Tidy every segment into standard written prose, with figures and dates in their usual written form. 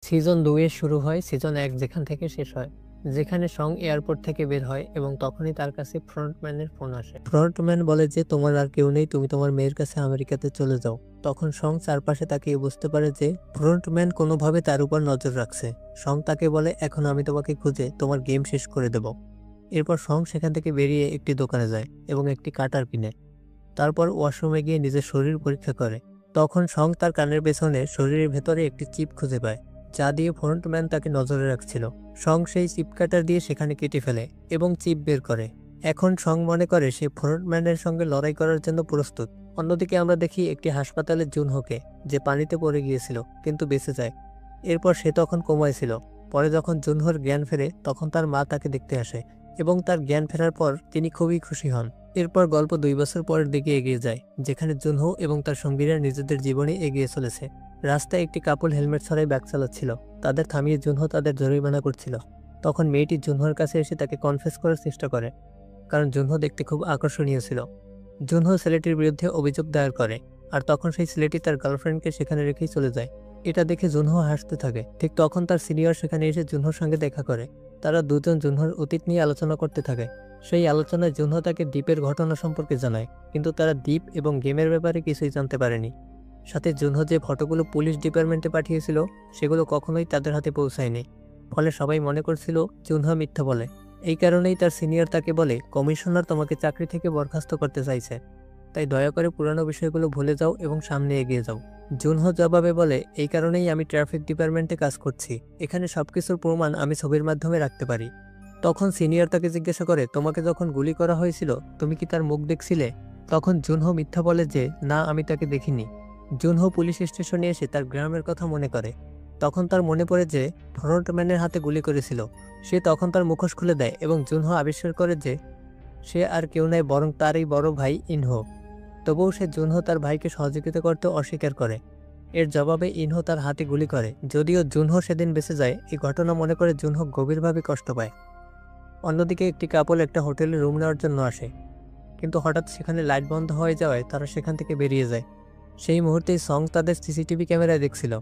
Season 2 এর শুরু হয় সিজন 1 যেখান থেকে শেষ হয়, যেখানে সং এয়ারপোর্ট থেকে বের হয় এবং তখনই তার কাছে ফ্রন্টম্যানের ফোন আসে। ফ্রন্টম্যান বলে যে তোমার আর কেউ নেই, তুমি তোমার মেয়ের কাছে আমেরিকাতে চলে যাও। তখন সং চারপাশে তাকিয়ে বুঝতে পারে যে ফ্রন্টম্যান কোনোভাবে তার উপর নজর রাখছে। সং তাকে বলে এখন আমি তোমাকে খুঁজে তোমার গেম শেষ করে দেব। এরপর সং সেখান থেকে বেরিয়ে একটি দোকানে যায় এবং একটি কাটার কিনে। তারপর ওয়াশরুমে গিয়ে নিজের শরীর পরীক্ষা করে। তখন সং তার কানের পেছনে শরীরের ভেতরে একটি চিপ খুঁজে পায়, যা দিয়ে ফ্রন্টম্যান তাকে নজরে রাখছিল। সং সেই চিপ কাটার দিয়ে সেখানে কেটে ফেলে এবং চিপ বের করে। এখন সং মনে করে সে ফ্রন্টম্যানের সঙ্গে লড়াই করার জন্য প্রস্তুত। অন্যদিকে আমরা দেখি একটি হাসপাতালে জুনহোকে, যে পানিতে পড়ে গিয়েছিল কিন্তু বেঁচে যায়। এরপর সে তখন কোমায় ছিল। পরে যখন জুনহোর জ্ঞান ফেরে তখন তার মা তাকে দেখতে আসে এবং তার জ্ঞান ফেরার পর তিনি খুবই খুশি হন। এরপর গল্প 2 বছর পরের দিকে এগিয়ে যায়, যেখানে জুনহো এবং তার সঙ্গীরা নিজেদের জীবনে এগিয়ে চলেছে। রাস্তায় একটি কাপল হেলমেট ছাড়াই ব্যাগ চালাচ্ছিল। তাদের থামিয়ে জুনহো তাদের জরিমানা করছিল। তখন মেয়েটি জুনহোর কাছে এসে তাকে কনফেস করার চেষ্টা করে, কারণ জুনহো দেখতে খুব আকর্ষণীয় ছিল। জুনহো ছেলেটির বিরুদ্ধে অভিযোগ দায়ের করে, আর তখন সেই ছেলেটি তার গার্লফ্রেন্ডকে সেখানে রেখেই চলে যায়। এটা দেখে জুনহো হাসতে থাকে। ঠিক তখন তার সিনিয়র সেখানে এসে জুনহোর সঙ্গে দেখা করে। তারা দুজন জুনহোর অতীত নিয়ে আলোচনা করতে থাকে। সেই আলোচনায় জুনহো তাকে দ্বীপের ঘটনা সম্পর্কে জানায়, কিন্তু তারা দ্বীপ এবং গেমের ব্যাপারে কিছুই জানতে পারেনি। সাথে জুনহো যে ফটোগুলো পুলিশ ডিপার্টমেন্টে পাঠিয়েছিল সেগুলো কখনোই তাদের হাতে পৌঁছায়নি। ফলে সবাই মনে করছিল জুনহো মিথ্যা বলে। এই কারণেই তার সিনিয়র তাকে বলে কমিশনার তোমাকে চাকরি থেকে বরখাস্ত করতে চাইছে, তাই দয়া করে পুরানো বিষয়গুলো ভুলে যাও এবং সামনে এগিয়ে যাও। জুনহো জবাবে বলে এই কারণেই আমি ট্রাফিক ডিপার্টমেন্টে কাজ করছি, এখানে সবকিছুর প্রমাণ আমি ছবির মাধ্যমে রাখতে পারি। তখন সিনিয়র তাকে জিজ্ঞাসা করে তোমাকে যখন গুলি করা হয়েছিল তুমি কি তার মুখ দেখছিলে? তখন জুনহো মিথ্যা বলে যে না, আমি তাকে দেখিনি। জুনহো পুলিশ স্টেশনে এসে তার গ্রামের কথা মনে করে। তখন তার মনে পড়ে যে ফ্রন্টম্যানের হাতে গুলি করেছিল। সে তখন তার মুখোশ খুলে দেয় এবং জুনহো আবিষ্কার করে যে সে আর কেউ নয় বরং তারই বড় ভাই ইনহো। তবুও সে জুনহো তার ভাইকে সহযোগিতা করতে অস্বীকার করে। এর জবাবে ইনহো তার হাতে গুলি করে। যদিও জুনহো সেদিন বেঁচে যায়, এই ঘটনা মনে করে জুনহো গভীরভাবে কষ্ট পায়। অন্যদিকে একটি কাপল একটা হোটেলে রুম নেওয়ার জন্য আসে, কিন্তু হঠাৎ সেখানে লাইট বন্ধ হয়ে যাওয়ায় তারা সেখান থেকে বেরিয়ে যায়। সেই মুহূর্তেই সং তাদের সিসিটিভি ক্যামেরায় দেখছিল,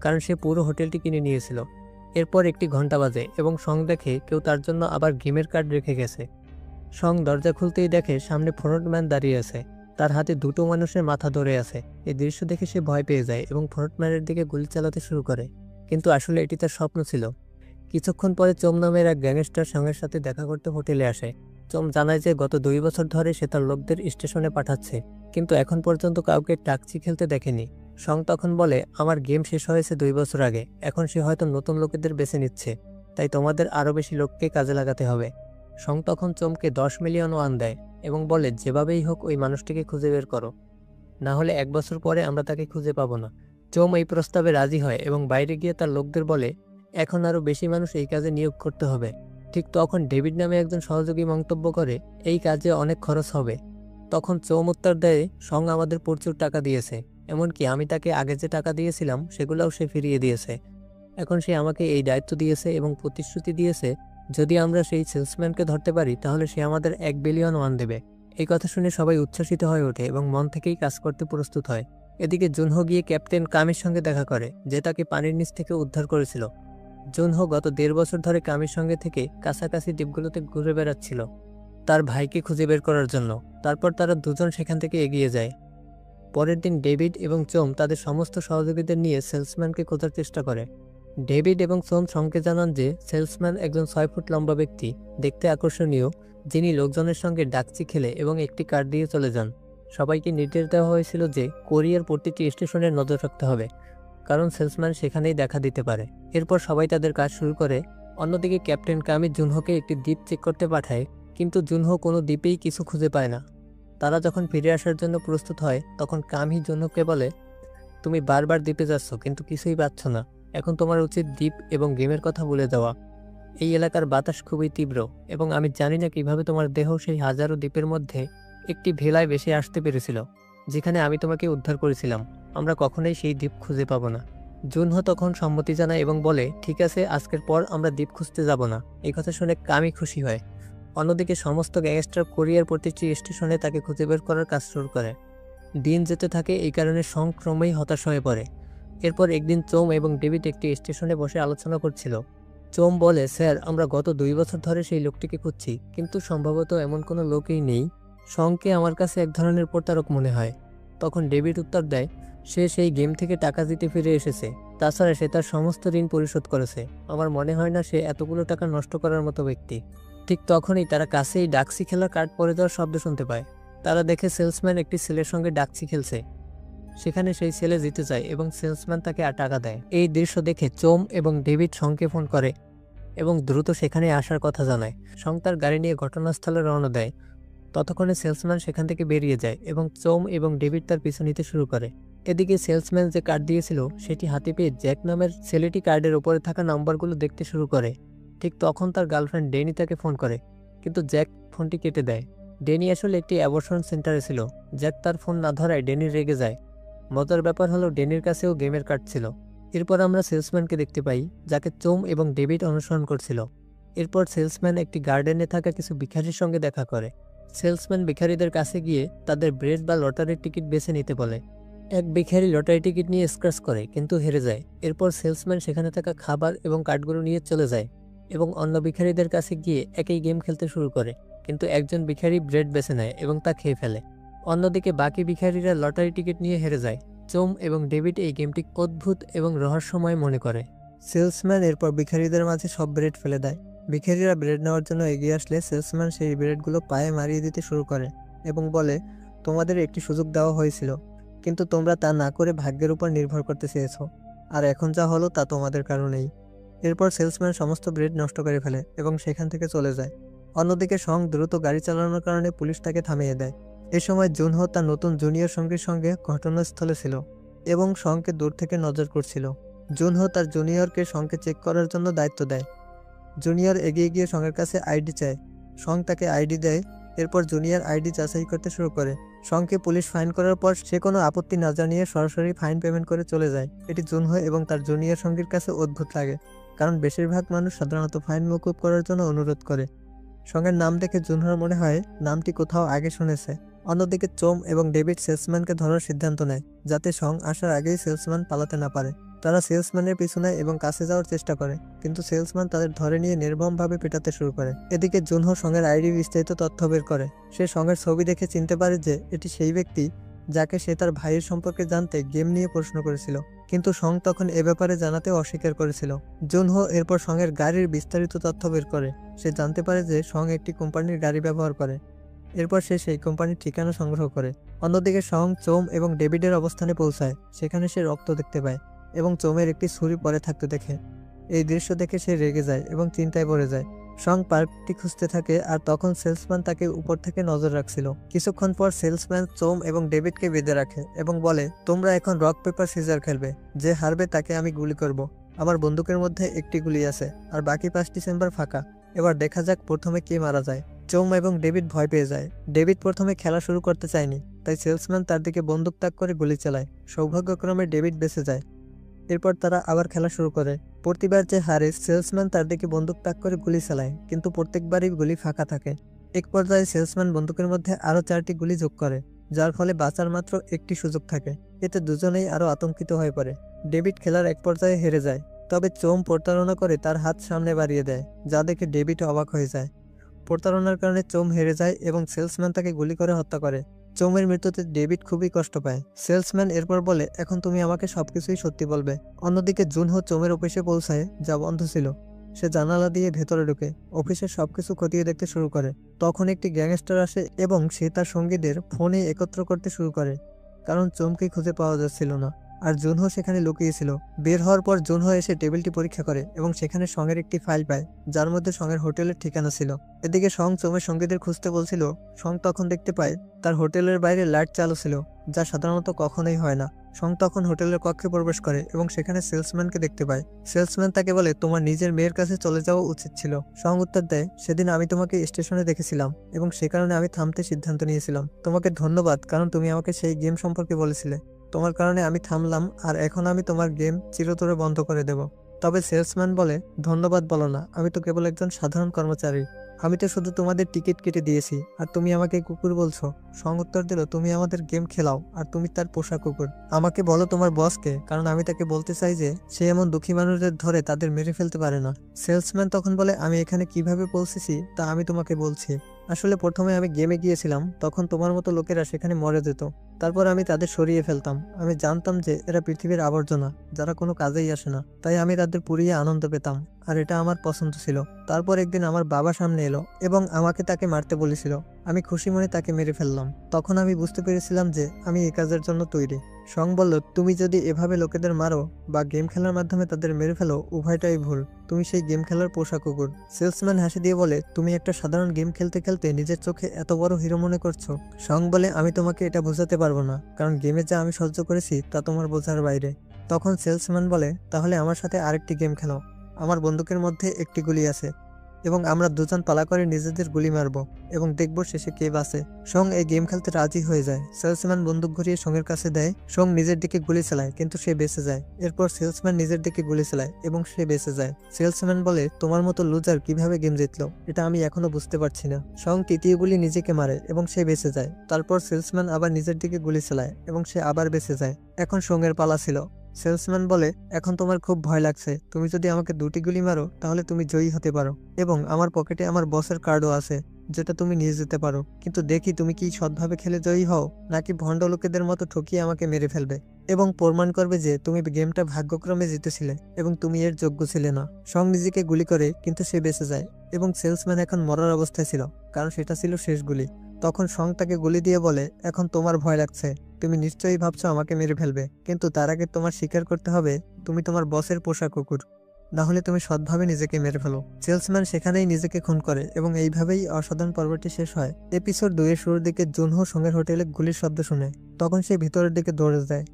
কারণ সে পুরো হোটেলটি কিনে নিয়েছিল। এরপর একটি ঘন্টা বাজে এবং সং দেখে কেউ তার জন্য আবার গেমের কার্ড রেখে গেছে। সং দরজা খুলতেই দেখে সামনে ফ্রন্টম্যান দাঁড়িয়ে আছে, তার হাতে দুটো মানুষের মাথা ধরে আছে। এই দৃশ্য দেখে সে ভয় পেয়ে যায় এবং ফ্রন্টম্যানের দিকে গুলি চালাতে শুরু করে, কিন্তু আসলে এটি তার স্বপ্ন ছিল। কিছুক্ষণ পরে চোম নামের এক গ্যাংস্টার সঙ্গের সাথে দেখা করতে হোটেলে আসে। চোম জানায় যে গত 2 বছর ধরে সে তার লোকদের স্টেশনে পাঠাচ্ছে, কিন্তু এখন পর্যন্ত কাউকে টাকচি খেলতে দেখেনি। সং তখন বলে আমার গেম শেষ হয়েছে 2 বছর আগে, এখন সে হয়তো নতুন লোকেদের বেছে নিচ্ছে, তাই তোমাদের আরও বেশি লোককে কাজে লাগাতে হবে। সং তখন চোমকে 10 মিলিয়ন ওয়ান দেয় এবং বলে যেভাবেই হোক ওই মানুষটিকে খুঁজে বের করো, না হলে 1 বছর পরে আমরা তাকে খুঁজে পাবো না। চোম এই প্রস্তাবে রাজি হয় এবং বাইরে গিয়ে তার লোকদের বলে এখন আরও বেশি মানুষ এই কাজে নিয়োগ করতে হবে। ঠিক তখন ডেভিড নামে একজন সহযোগী মন্তব্য করে এই কাজে অনেক খরচ হবে। তখন চোম উত্তর দেয় সং আমাদের প্রচুর টাকা দিয়েছে, এমনকি আমি তাকে আগে যে টাকা দিয়েছিলাম সেগুলোও সে ফিরিয়ে দিয়েছে। এখন সে আমাকে এই দায়িত্ব দিয়েছে এবং প্রতিশ্রুতি দিয়েছে যদি আমরা সেই সেলসম্যানকে ধরতে পারি তাহলে সে আমাদের 1 বিলিয়ন ওয়ান দেবে। এই কথা শুনে সবাই উচ্ছ্বসিত হয়ে ওঠে এবং মন থেকেই কাজ করতে প্রস্তুত হয়। এদিকে জুনহো গিয়ে ক্যাপ্টেন কামির সঙ্গে দেখা করে, যে তাকে পানির নিচ থেকে উদ্ধার করেছিল। জুনহো গত 1.5 বছর ধরে কামির সঙ্গে থেকে কাছাকাছি দ্বীপগুলোতে ঘুরে বেড়াচ্ছিল তার ভাইকে খুঁজে বের করার জন্য। তারপর তারা দুজন সেখান থেকে এগিয়ে যায়। পরের দিন ডেভিড এবং চোম তাদের সমস্ত সহযোগীদের নিয়ে সেলসম্যানকে খোঁজার চেষ্টা করে। ডেভিড এবং চোম সঙ্গে জানান যে সেলসম্যান একজন 6 ফুট লম্বা ব্যক্তি, দেখতে আকর্ষণীয়, যিনি লোকজনের সঙ্গে ডাকচি খেলে এবং একটি কার্ড দিয়ে চলে যান। সবাইকে নির্দেশ দেওয়া হয়েছিল যে কোরিয়ার প্রতিটি স্টেশনে নজর রাখতে হবে, কারণ সেলসম্যান সেখানেই দেখা দিতে পারে। এরপর সবাই তাদের কাজ শুরু করে। অন্যদিকে ক্যাপ্টেন কামি জুনহোকে একটি দ্বীপ চেক করতে পাঠায়, কিন্তু জুনহো কোনো দ্বীপেই কিছু খুঁজে পায় না। তারা যখন ফিরে আসার জন্য প্রস্তুত হয় তখন কামি জুনহোকে বলে তুমি বারবার দ্বীপে যাচ্ছ কিন্তু কিছুই পাচ্ছ না, এখন তোমার উচিত দ্বীপ এবং গেমের কথা ভুলে যাওয়া। এই এলাকার বাতাস খুবই তীব্র এবং আমি জানি না কিভাবে তোমার দেহ সেই হাজারো দ্বীপের মধ্যে একটি ভেলায় ভেসে আসতে পেরেছিল, যেখানে আমি তোমাকে উদ্ধার করেছিলাম। আমরা কখনোই সেই দ্বীপ খুঁজে পাবো না। জুনহো তখন সম্মতি জানায় এবং বলে ঠিক আছে, আজকের পর আমরা দ্বীপ খুঁজতে যাব না। এই কথা শুনে কামি খুশি হয়। অন্যদিকে সমস্ত গ্যাংস্টার কোরিয়ার প্রতিটি স্টেশনে তাকে খুঁজে বের করার কাজ শুরু করে। দিন যেতে থাকে, এই কারণে সং ক্রমেই হতাশ হয়ে পড়ে। এরপর একদিন চোম এবং ডেভিড একটি স্টেশনে বসে আলোচনা করছিল। চোম বলে, স্যার, আমরা গত 2 বছর ধরে সেই লোকটিকে খুঁজছি, কিন্তু সম্ভবত এমন কোনো লোকই নেই। শংকে আমার কাছে এক ধরনের প্রতারক মনে হয়। তখন ডেভিড উত্তর দেয়, সে সেই গেম থেকে টাকা দিতে ফিরে এসেছে। তাছাড়া সে তার সমস্ত ঋণ পরিশোধ করেছে। আমার মনে হয় না সে এতগুলো টাকা নষ্ট করার মতো ব্যক্তি। ঠিক তখনই তারা কাছেই ডাকসি খেলার কার্ড পড়ে যাওয়ার শব্দ শুনতে পায়। তারা দেখে সেলসম্যান একটি ছেলের সঙ্গে ডাকসি খেলছে। সেখানে সেই ছেলে জিতে যায় এবং সেলসম্যান তাকে টাকা দেয়। এই দৃশ্য দেখে চোম এবং ডেভিড শংকে ফোন করে এবং দ্রুত সেখানে আসার কথা জানায়। শং তার গাড়ি নিয়ে ঘটনাস্থলে রওনা দেয়। ততক্ষণে সেলসম্যান সেখান থেকে বেরিয়ে যায় এবং চোম এবং ডেভিড তার পিছু নিতে শুরু করে। এদিকে সেলসম্যান যে কার্ড দিয়েছিল সেটি হাতে পেয়ে জ্যাক নামের ছেলেটি কার্ডের ওপরে থাকা নাম্বারগুলো দেখতে শুরু করে। ঠিক তখন তার গার্লফ্রেন্ড ডেনি তাকে ফোন করে, কিন্তু জ্যাক ফোনটি কেটে দেয়। ডেনি আসলে একটি অ্যাবর্শন সেন্টারে ছিল। জ্যাক তার ফোন না ধরায় ডেনি রেগে যায়। মজার ব্যাপার হলো ডেনির কাছেও গেমের কার্ড ছিল। এরপর আমরা সেলসম্যানকে দেখতে পাই, যাকে চোম এবং ডেভিড অনুসরণ করছিল। এরপর সেলসম্যান একটি গার্ডেনে থাকা কিছু ভিখারির সঙ্গে দেখা করে। সেলসম্যান ভিখারিদের কাছে গিয়ে তাদের ব্রেড বা লটারির টিকিট বেছে নিতে বলে। এক ভিখারি লটারি টিকিট নিয়ে স্ক্র্যাচ করে, কিন্তু হেরে যায়। এরপর সেলসম্যান সেখানে থাকা খাবার এবং কার্ডগুলো নিয়ে চলে যায় এবং অন্য ভিখারিদের কাছে গিয়ে একই গেম খেলতে শুরু করে, কিন্তু একজন ভিখারি ব্রেড বেছে নেয় এবং তা খেয়ে ফেলে। অন্যদিকে বাকি ভিখারিরা লটারি টিকিট নিয়ে হেরে যায়। চোম এবং ডেভিড এই গেমটি অদ্ভুত এবং রহস্যময় মনে করে। সেলসম্যান এরপর ভিখারিদের মাঝে সব ব্রেড ফেলে দেয়। ভিখারিরা ব্রেড নেওয়ার জন্য এগিয়ে আসলে সেলসম্যান সেই ব্রেডগুলো পায়ে মারিয়ে দিতে শুরু করে এবং বলে, তোমাদের একটি সুযোগ দেওয়া হয়েছিল, কিন্তু তোমরা তা না করে ভাগ্যের উপর নির্ভর করতে চেয়েছো, আর এখন যা হলো তা তোমাদের কারণেই। এরপর সেলসম্যান সমস্ত ব্রেড নষ্ট করে ফেলে এবং সেখান থেকে চলে যায়। অন্যদিকে শং দ্রুত গাড়ি চালানোর কারণে পুলিশ তাকে থামিয়ে দেয়। এ সময় জুনহো তার নতুন জুনিয়র সঙ্গীর সঙ্গে ঘটনাস্থলে ছিল এবং শংকে দূর থেকে নজর করছিল। জুনহো তার জুনিয়রকে শংকে চেক করার জন্য দায়িত্ব দেয়। জুনিয়র এগিয়ে গিয়ে শংয়ের কাছে আইডি চায়। শং তাকে আইডি দেয়। এরপর জুনিয়র আইডি যাচাই করতে শুরু করে। শংকে পুলিশ ফাইন করার পর সে কোনো আপত্তি না জানিয়ে সরাসরি ফাইন পেমেন্ট করে চলে যায়। এটি জুনহো এবং তার জুনিয়র সঙ্গীর কাছে অদ্ভুত লাগে, কারণ বেশিরভাগ মানুষ সাধারণত ফাইন মকুব করার জন্য অনুরোধ করে। শংয়ের নাম দেখে জুনহোর মনে হয় নামটি কোথাও আগে শুনেছে। অন্যদিকে চোম এবং ডেভিড সেলসম্যানকে ধরার সিদ্ধান্ত নেয়, যাতে শং আসার আগেই সেলসম্যান পালাতে না পারে। তারা সেলসম্যানের পিছনে এবং কাছে যাওয়ার চেষ্টা করে, কিন্তু সেলসম্যান তাদের ধরে নিয়ে নির্মমভাবে পেটাতে শুরু করে। এদিকে জুনহো শংয়ের আইডি বিস্তারিত তথ্য বের করে। সে শংয়ের ছবি দেখে চিনতে পারে যে এটি সেই ব্যক্তি যাকে সে তার ভাইয়ের সম্পর্কে জানতে গেম নিয়ে প্রশ্ন করেছিল, কিন্তু শং তখন এ ব্যাপারে জানাতে অস্বীকার করেছিল। জুনহো এরপর শংয়ের গাড়ির বিস্তারিত তথ্য বের করে। সে জানতে পারে যে শং একটি কোম্পানির গাড়ি ব্যবহার করে। এরপর সে সেই কোম্পানির ঠিকানা সংগ্রহ করে। অন্যদিকে শং চোম এবং ডেভিডের অবস্থানে পৌঁছায়। সেখানে সে রক্ত দেখতে পায় এবং চোমের একটি ছুরি পরে থাকতে দেখে। এই দৃশ্য দেখে সে রেগে যায় এবং চিন্তায় পড়ে যায়। শং পার্কটি খুঁজতে থাকে, আর তখন সেলসম্যান তাকে উপর থেকে নজর রাখছিল। কিছুক্ষণ পর সেলসম্যান চোম এবং ডেভিডকে বেঁধে রাখে এবং বলে, তোমরা এখন রক পেপার সিজার খেলবে। যে হারবে তাকে আমি গুলি করব। আমার বন্দুকের মধ্যে একটি গুলি আছে আর বাকি 5টি চেম্বার ফাঁকা। এবার দেখা যাক প্রথমে কে মারা যায়। চোম এবং ডেভিড ভয় পেয়ে যায়। ডেভিড প্রথমে খেলা শুরু করতে চায়নি, তাই সেলসম্যান তার দিকে বন্দুক তাক করে গুলি চালায়। সৌভাগ্যক্রমে ডেভিড বেঁচে যায়। এরপর তারা আবার খেলা শুরু করে। প্রতিবার যে হারে সেলসম্যান তার দিকে বন্দুক তাক করে গুলি চালায়, কিন্তু প্রত্যেকবারই গুলি ফাঁকা থাকে। এক পর্যায়ে সেলসম্যান বন্দুকের মধ্যে আরও 4টি গুলি যোগ করে, যার ফলে বাঁচার মাত্র একটি সুযোগ থাকে। এতে দুজনেই আরও আতঙ্কিত হয়ে পড়ে। ডেভিড খেলার এক পর্যায়ে হেরে যায়, তবে চোম প্রতারণা করে তার হাত সামনে বাড়িয়ে দেয়, যা দেখে ডেভিড অবাক হয়ে যায়। প্রতারণার কারণে চোম হেরে যায় এবং সেলসম্যান তাকে গুলি করে হত্যা করে। চোমের মৃত্যুতে ডেভিড খুবই কষ্ট পায়। সেলসম্যান এরপর বলে, এখন তুমি আমাকে সবকিছুই সত্যি বলবে। অন্যদিকে জুনহো চোমের অফিসে পৌঁছায়, যা বন্ধ ছিল। সে জানালা দিয়ে ভেতরে ঢুকে অফিসের সবকিছু খতিয়ে দেখতে শুরু করে। তখন একটি গ্যাংস্টার আসে এবং সে তার সঙ্গীদের ফোনে একত্র করতে শুরু করে, কারণ চোমকে খুঁজে পাওয়া যাচ্ছিল না, আর জুনহো সেখানে লুকিয়েছিল। বের হওয়ার পর জুনহো এসে টেবিলটি পরীক্ষা করে এবং সেখানে শংয়ের একটি ফাইল পায়, যার মধ্যে শংয়ের হোটেলের ঠিকানা ছিল। এদিকে শং চোমের সঙ্গীদের খুঁজতে বলছিল। শং তখন দেখতে পায় তার হোটেলের বাইরে লাইট চালু ছিল, যা সাধারণত কখনোই হয় না। শং তখন হোটেলের কক্ষে প্রবেশ করে এবং সেখানে সেলসম্যানকে দেখতে পায়। সেলসম্যান তাকে বলে, তোমার নিজের মেয়ের কাছে চলে যাওয়া উচিত ছিল। শং উত্তর দেয়, সেদিন আমি তোমাকে স্টেশনে দেখেছিলাম এবং সে কারণে আমি থামতে সিদ্ধান্ত নিয়েছিলাম। তোমাকে ধন্যবাদ, কারণ তুমি আমাকে সেই গেম সম্পর্কে বলেছিলে। তোমার কারণে আমি থামলাম, আর এখন আমি তোমার গেম চিরতরে বন্ধ করে দেব। তবে সেলসম্যান বলে, ধন্যবাদ বলো না, আমি তো কেবল একজন সাধারণ কর্মচারী। আমি তো শুধু তোমাদের টিকিট কেটে দিয়েছি, আর তুমি আমাকে কুকুর বলছো। সং উত্তর দিল, তুমি আমাদের গেম খেলাও, আর তুমি তার পোষা কুকুর। আমাকে বলো তোমার বসকে, কারণ আমি তাকে বলতে চাই যে সে এমন দুঃখী মানুষদের ধরে তাদের মেরে ফেলতে পারে না। সেলসম্যান তখন বলে, আমি এখানে কিভাবে পৌঁছেছি তা আমি তোমাকে বলছি। আসলে প্রথমে আমি গেমে গিয়েছিলাম, তখন তোমার মতো লোকেরা সেখানে মরে যেত। তারপর আমি তাদের সরিয়ে ফেলতাম। আমি জানতাম যে এরা পৃথিবীর আবর্জনা, যারা কোনো কাজেই আসে না, তাই আমি তাদের পুড়িয়ে আনন্দ পেতাম, আর এটা আমার পছন্দ ছিল। তারপর একদিন আমার বাবা সামনে এলো এবং আমাকে তাকে মারতে বলেছিল। আমি খুশি মনে তাকে মেরে ফেললাম। তখন আমি বুঝতে পেরেছিলাম যে আমি এই কাজের জন্য তৈরি। সং বলল, তুমি যদি এভাবে লোকেদের মারো বা গেম খেলার মাধ্যমে তাদের মেরে ফেলো, উভয়টাই ভুল। তুমি সেই গেম খেলার পোষা কুকুর। সেলসম্যান হাসি দিয়ে বলে, তুমি একটা সাধারণ গেম খেলতে খেলতে নিজের চোখে এত বড় হিরো মনে করছো। সং বলে, আমি তোমাকে এটা বোঝাতে পারবো না, কারণ গেমে যা আমি সহ্য করেছি তা তোমার বোঝার বাইরে। তখন সেলসম্যান বলে, তাহলে আমার সাথে আরেকটি গেম খেলো। আমার বন্দুকের মধ্যে একটি গুলি আছে এবং আমরা দুজন পালা করে নিজেদের গুলি মারবো এবং দেখবো শেষে কে বাঁচে। সং এই গেম খেলতে রাজি হয়ে যায়। সেলসম্যান বন্দুক ঘুরিয়ে সঙ্গের কাছে দেয়। সং নিজের দিকে গুলি চালায়, কিন্তু সে বেঁচে যায়। এরপর সেলসম্যান নিজের দিকে গুলি চালায় এবং সে বেঁচে যায়। সেলসম্যান বলে, তোমার মতো লুজার কিভাবে গেম জিতলো এটা আমি এখনো বুঝতে পারছি না। সং তৃতীয় গুলি নিজেকে মারে এবং সে বেঁচে যায়। তারপর সেলসম্যান আবার নিজের দিকে গুলি চালায় এবং সে আবার বেঁচে যায়। এখন সঙ্গের পালা ছিল। সেলসম্যান বলে, এখন তোমার খুব ভয় লাগছে। তুমি যদি আমাকে দুটি গুলি মারো তাহলে তুমি জয়ী হতে পারো, এবং আমার পকেটে আমার বসের কার্ডও আছে, যেটা তুমি নিয়ে যেতে পারো। কিন্তু দেখি তুমি কি সৎভাবে খেলে জয়ী হও, নাকি ভণ্ড লোকেদের মতো ঠকিয়ে আমাকে মেরে ফেলবে এবং প্রমাণ করবে যে তুমি গেমটা ভাগ্যক্রমে জিতেছিলে এবং তুমি এর যোগ্য ছিলে না। সং নিজেকে গুলি করে, কিন্তু সে বেঁচে যায় এবং সেলসম্যান এখন মরার অবস্থায় ছিল, কারণ সেটা ছিল শেষ গুলি। তখন সং তাকে গুলি দিয়ে বলে, এখন তোমার ভয় লাগছে। তুমি নিশ্চয়ই ভাবছো আমাকে মেরে ফেলবে, কিন্তু তার আগে তোমার স্বীকার করতে হবে তুমি তোমার বসের পোষা কুকুর, না হলে তুমি সৎভাবে নিজেকে মেরে ফেলো। সেলসম্যান সেখানেই নিজেকে খুন করে এবং এইভাবেই অসাধারণ পর্বটি শেষ হয়। এপিসোড 2 এর শুরুর দিকে জুনহো সঙ্গের হোটেলে গুলির শব্দ শুনে। তখন সে ভিতরের দিকে দৌড়ে যায়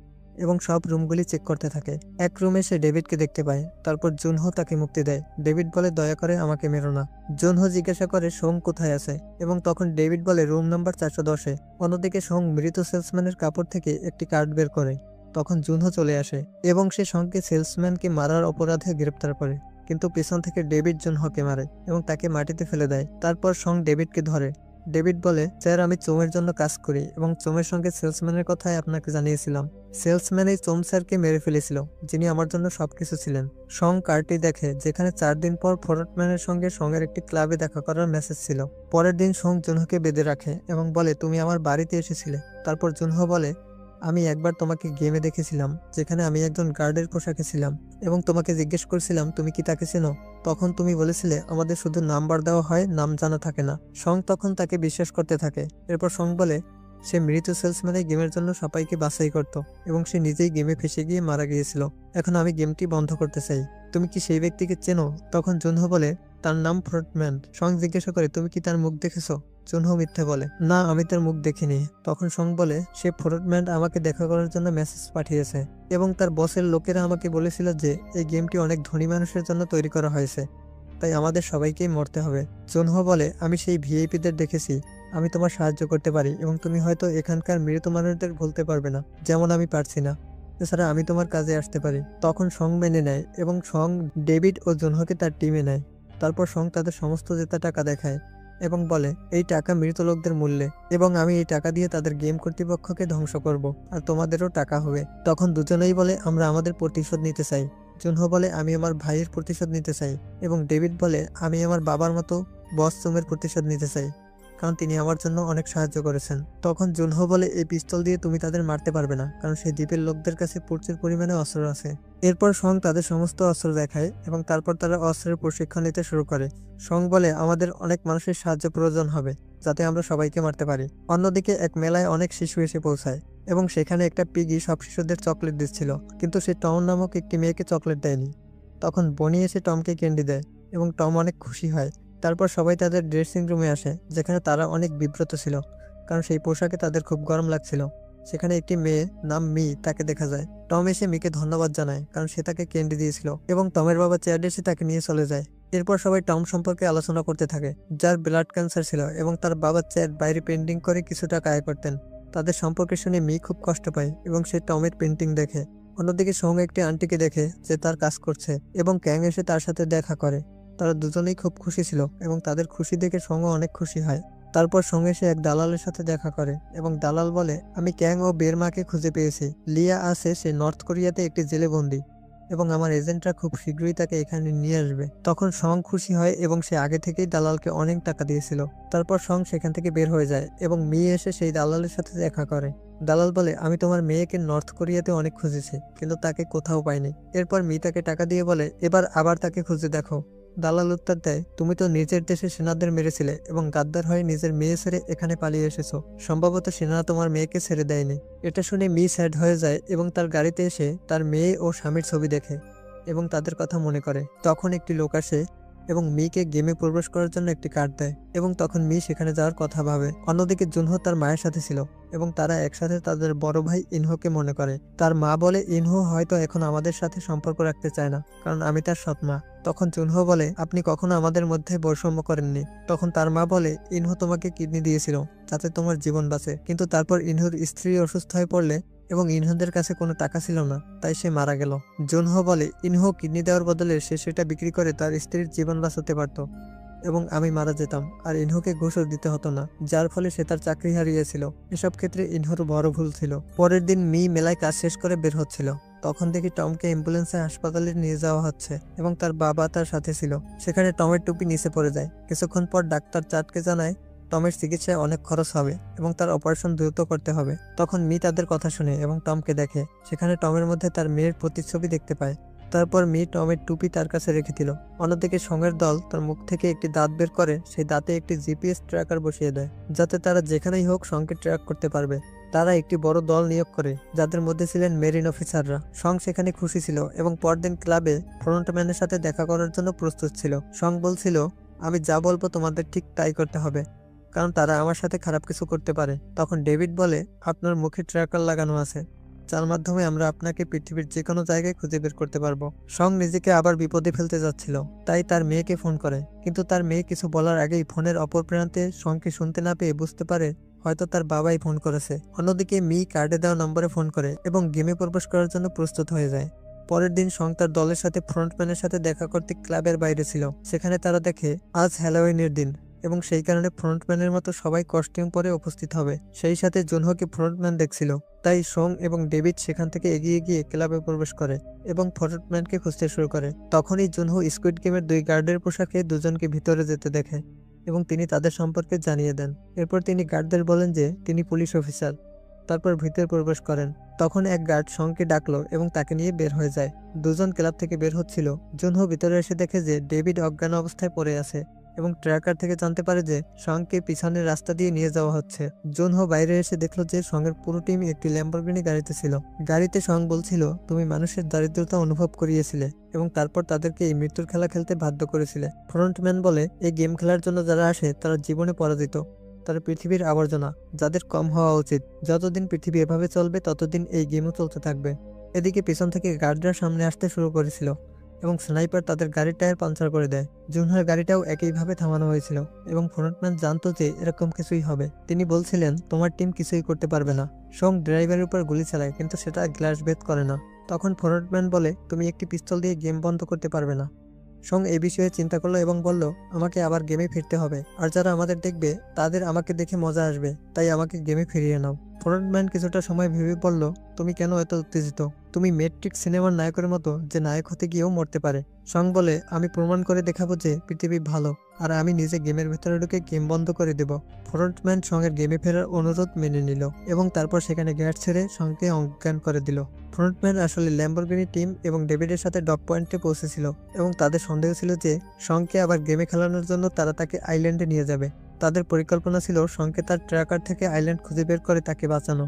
এবং সব রুমগুলি চেক করতে থাকে। এক রুমে সে ডেভিডকে দেখতে পায়। তারপর জুনহো তাকে মুক্তি দেয়। ডেভিড বলে, দয়া করে আমাকে মেরো না। জুনহো জিজ্ঞাসা করে সোং কোথায় আছে, এবং তখন ডেভিড বলে রুম নাম্বার 410-এ। অন্যদিকে সোং মৃত সেলসম্যানের কাপড় থেকে একটি কার্ড বের করে। তখন জুনহো চলে আসে এবং সে সঙ্গে সেলসম্যানকে মারার অপরাধে গ্রেপ্তার করে, কিন্তু পেছন থেকে ডেভিড জুনহোকে মারে এবং তাকে মাটিতে ফেলে দেয়। তারপর সং ডেভিডকে ধরে। ডেভিড বলে, স্যার আমি চোমের জন্য কাজ করি এবং চোমের সঙ্গে সেলসম্যানের কথাই আপনাকে জানিয়েছিলাম। সেলসম্যান এই চোম স্যারকে মেরে ফেলেছিল, যিনি আমার জন্য সবকিছু ছিলেন। সং কার্ডটি দেখে, যেখানে 4 দিন পর ফরটম্যানের সঙ্গে সঙ্গের একটি ক্লাবে দেখা করার মেসেজ ছিল। পরের দিন সং জুনহোকে বেঁধে রাখে এবং বলে, তুমি আমার বাড়িতে এসেছিলে। তারপর জুনহো বলে, আমি একবার তোমাকে গেমে দেখেছিলাম, যেখানে আমি একজন গার্ডের পোশাকে ছিলাম এবং তোমাকে জিজ্ঞেস করছিলাম তুমি কি তাকে চেনো। তখন তুমি বলেছিলে আমাদের শুধু নাম্বার দেওয়া হয়, নাম জানা থাকে না। সং তখন তাকে বিশ্বাস করতে থাকে। এরপর সং বলে, সে মৃত সেলসম্যান এই গেমের জন্য সবাইকে বাছাই করত এবং সে নিজেই গেমে ফেসে গিয়ে মারা গিয়েছিল। এখন আমি গেমটি বন্ধ করতে চাই। তুমি কি সেই ব্যক্তিকে চেনো? তখন জুনহো বলে, তার নাম ফ্রন্টম্যান। সং জিজ্ঞাসা করে, তুমি কি তার মুখ দেখেছো? জুনহো মিথ্যে বলে, না আমি তার মুখ দেখিনি। তখন সং বলে, সে ফ্রন্টম্যান আমাকে দেখা করার জন্য মেসেজ পাঠিয়েছে এবং তার বসের লোকেরা আমাকে বলেছিল যে এই গেমটি অনেক ধনী মানুষের জন্য তৈরি করা হয়েছে, তাই আমাদের সবাইকেই মরতে হবে। জুনহো বলে, আমি সেই ভিআইপিদের দেখেছি, আমি তোমার সাহায্য করতে পারি এবং তুমি হয়তো এখানকার মৃত মানুষদের ভুলতে পারবে না, যেমন আমি পারছি না। এছাড়া আমি তোমার কাজে আসতে পারি। তখন সং মেনে নেয় এবং সং ডেভিড ও জুনহোকে তার টিমে নেয়। তারপর সং তাদের সমস্ত জেতা টাকা দেখায় এবং বলে, এই টাকা মৃত লোকদের মূল্যে, এবং আমি এই টাকা দিয়ে তাদের গেম কর্তৃপক্ষকে ধ্বংস করব, আর তোমাদেরও টাকা হবে। তখন দুজনেই বলে, আমরা আমাদের প্রতিশোধ নিতে চাই। জুনহো বলে, আমি আমার ভাইয়ের প্রতিশোধ নিতে চাই, এবং ডেভিড বলে, আমি আমার বাবার মতো বস চুমের প্রতিশোধ নিতে চাই, কারণ তিনি আমার জন্য অনেক সাহায্য করেছেন। তখন জুনহো বলে, এই পিস্তল দিয়ে তুমি তাদের মারতে পারবে না, কারণ সেই দ্বীপের লোকদের কাছে প্রচুর পরিমাণে অস্ত্র আছে। এরপর সং তাদের সমস্ত অস্ত্র দেখায় এবং তারপর তারা অস্ত্রের প্রশিক্ষণ নিতে শুরু করে। সং বলে, আমাদের অনেক মানুষের সাহায্য প্রয়োজন হবে, যাতে আমরা সবাইকে মারতে পারি। অন্যদিকে এক মেলায় অনেক শিশু এসে পৌঁছায় এবং সেখানে একটা পিগি সব শিশুদের চকলেট দিচ্ছিল, কিন্তু সে টম নামক একটি মেয়েকে চকলেট দেয়নি। তখন বনি এসে টমকে ক্যান্ডি দেয় এবং টম অনেক খুশি হয়। তারপর সবাই তাদের ড্রেসিং রুমে আসে, যেখানে তারা অনেক বিব্রত ছিল, কারণ সেই পোশাকে তাদের খুব গরম লাগছিল। সেখানে একটি মেয়ে নাম মি তাকে দেখা যায়। টম এসে মিকে ধন্যবাদ জানায়, কারণ সে তাকে ক্যান্ডি দিয়েছিল, এবং টমের বাবা চ্যাড এসে তাকে নিয়ে চলে যায়। এরপর সবাই টম সম্পর্কে আলোচনা করতে থাকে, যার ব্লাড ক্যান্সার ছিল, এবং তার বাবা চ্যাড বাইরে পেন্টিং করে কিছু টাকা আয় করতেন। তাদের সম্পর্কে শুনে মি খুব কষ্ট পায় এবং সে টমের পেন্টিং দেখে অন্যদিকে সং একটি আন্টিকে দেখে যে তার কাজ করছে এবং ক্যাং এসে তার সাথে দেখা করে। তারা দুজনেই খুব খুশি ছিল এবং তাদের খুশি দেখে সঙ্গ অনেক খুশি হয়। তারপর সঙ্গে সে এক দালালের সাথে দেখা করে এবং দালাল বলে, আমি ক্যাং ও বের মাকে খুঁজে পেয়েছি। লিয়া আছে, সে নর্থ কোরিয়াতে একটি জেলে বন্দী এবং আমার এজেন্টরা খুব শীঘ্রই তাকে এখানে নিয়ে আসবে। তখন সং খুশি হয় এবং সে আগে থেকেই দালালকে অনেক টাকা দিয়েছিল। তারপর সং সেখান থেকে বের হয়ে যায় এবং মেয়ে এসে সেই দালালের সাথে দেখা করে। দালাল বলে, আমি তোমার মেয়েকে নর্থ কোরিয়াতে অনেক খুঁজেছি কিন্তু তাকে কোথাও পাইনি। এরপর মি তাকে টাকা দিয়ে বলে, এবার আবার তাকে খুঁজে দেখো। দালাল উত্তর দেয়, তুমি তো নিজের দেশে সেনাদের মেরেছিলে এবং গাদ্দার হয়ে নিজের মেয়ে ছেড়ে এখানে পালিয়ে এসেছো। সম্ভবত সেনারা তোমার মেয়েকে ছেড়ে দেয়নি। এটা শুনে মি স্যাড হয়ে যায় এবং তার গাড়িতে এসে তার মেয়ে ও স্বামীর ছবি দেখে এবং তাদের কথা মনে করে। তখন একটি লোক আসে এবং মিকে গেমে প্রবেশ করার জন্য একটি কার্ড দেয় এবং তখন মি সেখানে যাওয়ার কথা ভাবে। অন্যদিকে জুনহো তার মায়ের সাথে ছিল এবং তারা একসাথে তাদের বড় ভাই ইনহোকে মনে করে। তার মা বলে, ইনহো হয়তো এখন আমাদের সাথে সম্পর্ক রাখতে চায় না কারণ আমি তার সৎ মা। তখন জুনহো বলে, আপনি কখনো আমাদের মধ্যে বৈষম্য করেননি। তখন তার মা বলে, ইনহো তোমাকে কিডনি দিয়েছিল যাতে তোমার জীবন বাঁচে, কিন্তু তারপর ইনহোর স্ত্রী অসুস্থ হয়ে পড়লে এবং ইনহোদের কাছে কোনো টাকা ছিল না, তাই সে মারা গেল। জুনহো বলে, ইনহো কিডনি দেওয়ার বদলে সে সেটা বিক্রি করে তার স্ত্রীর জীবন বাঁচাতে পারত এবং আমি মারা যেতাম আর ইনহোকে ঘুষও দিতে হতো না, যার ফলে সে তার চাকরি হারিয়েছিল। এসব ক্ষেত্রে ইনহোর বড় ভুল ছিল। পরের দিন মি মেলায় কাজ শেষ করে বের হচ্ছিল। তখন দেখি টমকে অ্যাম্বুলেন্সে হাসপাতালে নিয়ে যাওয়া হচ্ছে এবং তার বাবা তার সাথে ছিল। সেখানে টমের টুপি নিচে পড়ে যায়। কিছুক্ষণ পর ডাক্তার চাটকে জানায় টমের চিকিৎসায় অনেক খরচ হবে এবং তার অপারেশন দ্রুত করতে হবে। তখন মি তাদের কথা শুনে এবং টমকে দেখে। সেখানে টমের মধ্যে তার মেয়ের প্রতিচ্ছবি দেখতে পায়। তারপর মি টমের টুপি তার কাছে রেখে দিল। অন্যদিকে সঙ্গের দল তার মুখ থেকে একটি দাঁত বের করে সেই দাঁতে একটি জিপিএস ট্র্যাকার বসিয়ে দেয় যাতে তারা যেখানেই হোক সঙ্গকে ট্র্যাক করতে পারবে। তারা একটি বড় দল নিয়োগ করে যাদের মধ্যে ছিলেন মেরিন অফিসাররা। সং সেখানে খুশি ছিল এবং পরদিন ক্লাবে ফ্রন্টম্যানের সাথে দেখা করার জন্য প্রস্তুত ছিল। সং বলছিল, আমি যা বলবো তোমাদের ঠিক তাই করতে হবে কারণ তারা আমার সাথে খারাপ কিছু করতে পারে। তখন ডেভিড বলে, আপনার মুখে ট্র্যাকার লাগানো আছে যার মাধ্যমে আমরা আপনাকে পৃথিবীর যে কোনো জায়গায় খুঁজে বের করতে পারবো। সং নিজেকে আবার বিপদে ফেলতে যাচ্ছিল, তাই তার মেয়েকে ফোন করে, কিন্তু তার মেয়ে কিছু বলার আগেই ফোনের অপর প্রান্তে সংকে শুনতে না পেয়ে বুঝতে পারে হয়তো তার বাবাই ফোন করেছে। অন্যদিকে মি কার্ডে দেওয়া নম্বরে ফোন করে এবং গেমে প্রবেশ করার জন্য প্রস্তুত হয়ে যায়। পরের দিন সং তার দলের সাথে ফ্রন্টম্যানের সাথে দেখা করতে ক্লাবের বাইরে ছিল। সেখানে তারা দেখে আজ হ্যালোউইনের দিন এবং সেই কারণে ফ্রন্টম্যানের মতো সবাই কস্টিউম পরে উপস্থিত হবে। সেই সাথে জুনহোকে ফ্রন্টম্যান দেখছিল, তাই সং এবং ডেভিড সেখান থেকে এগিয়ে গিয়ে ক্লাবে প্রবেশ করে এবং ফ্রন্টম্যানকে খুঁজতে শুরু করে। তখনই জুনহো স্কুইড গেমের দুই গার্ডের পোশাকে দুজনকে ভিতরে যেতে দেখে এবং তিনি তাদের সম্পর্কে জানিয়ে দেন। এরপর তিনি গার্ডদের বলেন যে তিনি পুলিশ অফিসার। তারপর ভিতরে প্রবেশ করেন। তখন এক গার্ড সংকে ডাকলো এবং তাকে নিয়ে বের হয়ে যায়। দুজন ক্লাব থেকে বের হচ্ছিল। জুনহো ভিতরে এসে দেখে যে ডেভিড অজ্ঞান অবস্থায় পড়ে আছে এবং ট্র্যাকার থেকে জানতে পারে যে সংকে পিছনের রাস্তা দিয়ে নিয়ে যাওয়া হচ্ছে। জুনহো বাইরে এসে দেখলো যে সঙ্গের পুরো টিম একটি ল্যাম্বরগিনি গাড়িতে ছিল। গাড়িতে সং বলছিল, তুমি মানুষের দারিদ্রতা অনুভব করিয়েছিলে এবং তারপর তাদেরকে এই মৃত্যুর খেলা খেলতে বাধ্য করেছিলে। ফ্রন্টম্যান বলে, এই গেম খেলার জন্য যারা আসে তারা জীবনে পরাজিত, তারা পৃথিবীর আবর্জনা, যাদের কম হওয়া উচিত। যতদিন পৃথিবী এভাবে চলবে ততদিন এই গেমও চলতে থাকবে। এদিকে পিছন থেকে গার্ডরা সামনে আসতে শুরু করেছিল এবং স্নাইপার তাদের গাড়ির টায়ার পাঞ্চার করে দেয়। জুনহোর গাড়িটাও একইভাবে থামানো হয়েছিল এবং ফ্রন্টম্যান জানতো যে এরকম কিছুই হবে। তিনি বলছিলেন, তোমার টিম কিছুই করতে পারবে না। সং ড্রাইভারের উপর গুলি চালায় কিন্তু সেটা গ্লাস ভেদ করে না। তখন ফ্রন্টম্যান বলে, তুমি একটি পিস্তল দিয়ে গেম বন্ধ করতে পারবে না। সং এই বিষয়ে চিন্তা করলো এবং বলল, আমাকে আবার গেমে ফিরতে হবে, আর যারা আমাদের দেখবে তাদের আমাকে দেখে মজা আসবে, তাই আমাকে গেমে ফিরিয়ে নাও। ফ্রন্টম্যান কিছুটা সময় ভেবে বলল, তুমি কেন এত উত্তেজিত? তুমি ম্যাট্রিক্স সিনেমার নায়কের মতো যে নায়ক হতে গিয়েও মরতে পারে। সং বলে, আমি প্রমাণ করে দেখাবো যে পৃথিবী ভালো আর আমি নিজে গেমের ভেতরে ঢুকে গেম বন্ধ করে দেব। ফ্রন্টম্যান সঙ্গের গেমে ফেরার অনুরোধ মেনে নিল এবং তারপর সেখানে গ্যাট ছেড়ে সঙ্গকে অজ্ঞান করে দিল। ফ্রন্টম্যান আসলে ল্যাম্বরগিনি টিম এবং ডেভিডের সাথে ডক পয়েন্টে পৌঁছেছিল এবং তাদের সন্দেহ ছিল যে সঙ্গকে আবার গেমে খেলানোর জন্য তারা তাকে আইল্যান্ডে নিয়ে যাবে। তাদের পরিকল্পনা ছিল সঙ্গকে তার ট্র্যাকার থেকে আইল্যান্ড খুঁজে বের করে তাকে বাঁচানো।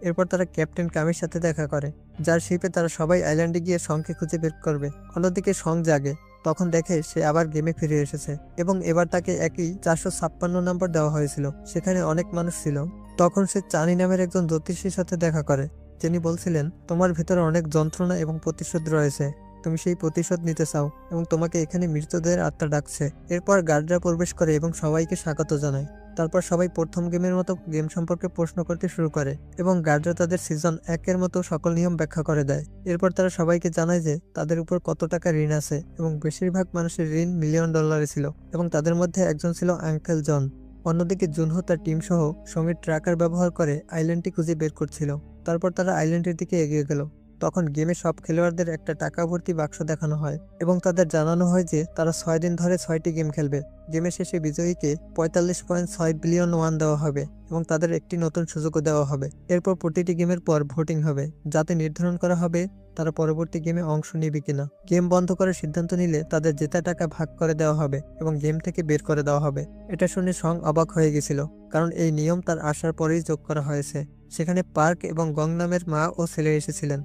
এরপর তারা ক্যাপ্টেন কামির সাথে দেখা করে, যার শিপে তারা সবাই আইল্যান্ডে গিয়ে সঙ্গকে খুঁজে বের করবে। অন্যদিকে সং জাগে, তখন দেখে সে আবার গেমে ফিরে এসেছে এবং এবার তাকে একই 456 নম্বর দেওয়া হয়েছিল। সেখানে অনেক মানুষ ছিল। তখন সে চানি নামের একজন জ্যোতিষীর সাথে দেখা করে, যিনি বলছিলেন, তোমার ভিতরে অনেক যন্ত্রণা এবং প্রতিশোধ রয়েছে, তুমি সেই প্রতিশোধ নিতে চাও এবং তোমাকে এখানে মৃতদের আত্মা ডাকছে। এরপর গার্ডরা প্রবেশ করে এবং সবাইকে স্বাগত জানায়। তারপর সবাই প্রথম গেমের মতো গেম সম্পর্কে প্রশ্ন করতে শুরু করে এবং গার্ডরা তাদের সিজন 1-এর মতো সকল নিয়ম ব্যাখ্যা করে দেয়। এরপর তারা সবাইকে জানায় যে তাদের উপর কত টাকা ঋণ আছে এবং বেশিরভাগ মানুষের ঋণ মিলিয়ন ডলারে ছিল এবং তাদের মধ্যে একজন ছিল আঙ্কেল জন। অন্যদিকে জুনহো তার টিম সহ সঙ্গে ট্র্যাকার ব্যবহার করে আইল্যান্ডটি খুঁজে বের করছিল। তারপর তারা আইল্যান্ডের দিকে এগিয়ে গেল। তখন গেমে সব খেলোয়াড়দের একটা টাকা ভর্তি বাক্স দেখানো হয় এবং তাদের জানানো হয় যে তারা 6 দিন ধরে 6টি গেম খেলবে। গেমের শেষে বিজয়ীকে 45.6 বিলিয়ন ওয়ান দেওয়া হবে এবং তাদের একটি নতুন সুযোগও দেওয়া হবে। এরপর প্রতিটি গেমের পর ভোটিং হবে যাতে নির্ধারণ করা হবে তারা পরবর্তী গেমে অংশ নেবে কিনা। গেম বন্ধ করার সিদ্ধান্ত নিলে তাদের জেতা টাকা ভাগ করে দেওয়া হবে এবং গেম থেকে বের করে দেওয়া হবে। এটা শুনে সং অবাক হয়ে গেছিল, কারণ এই নিয়ম তার আসার পরেই যোগ করা হয়েছে। সেখানে পার্ক এবং গং নামের মা ও ছেলে এসেছিলেন,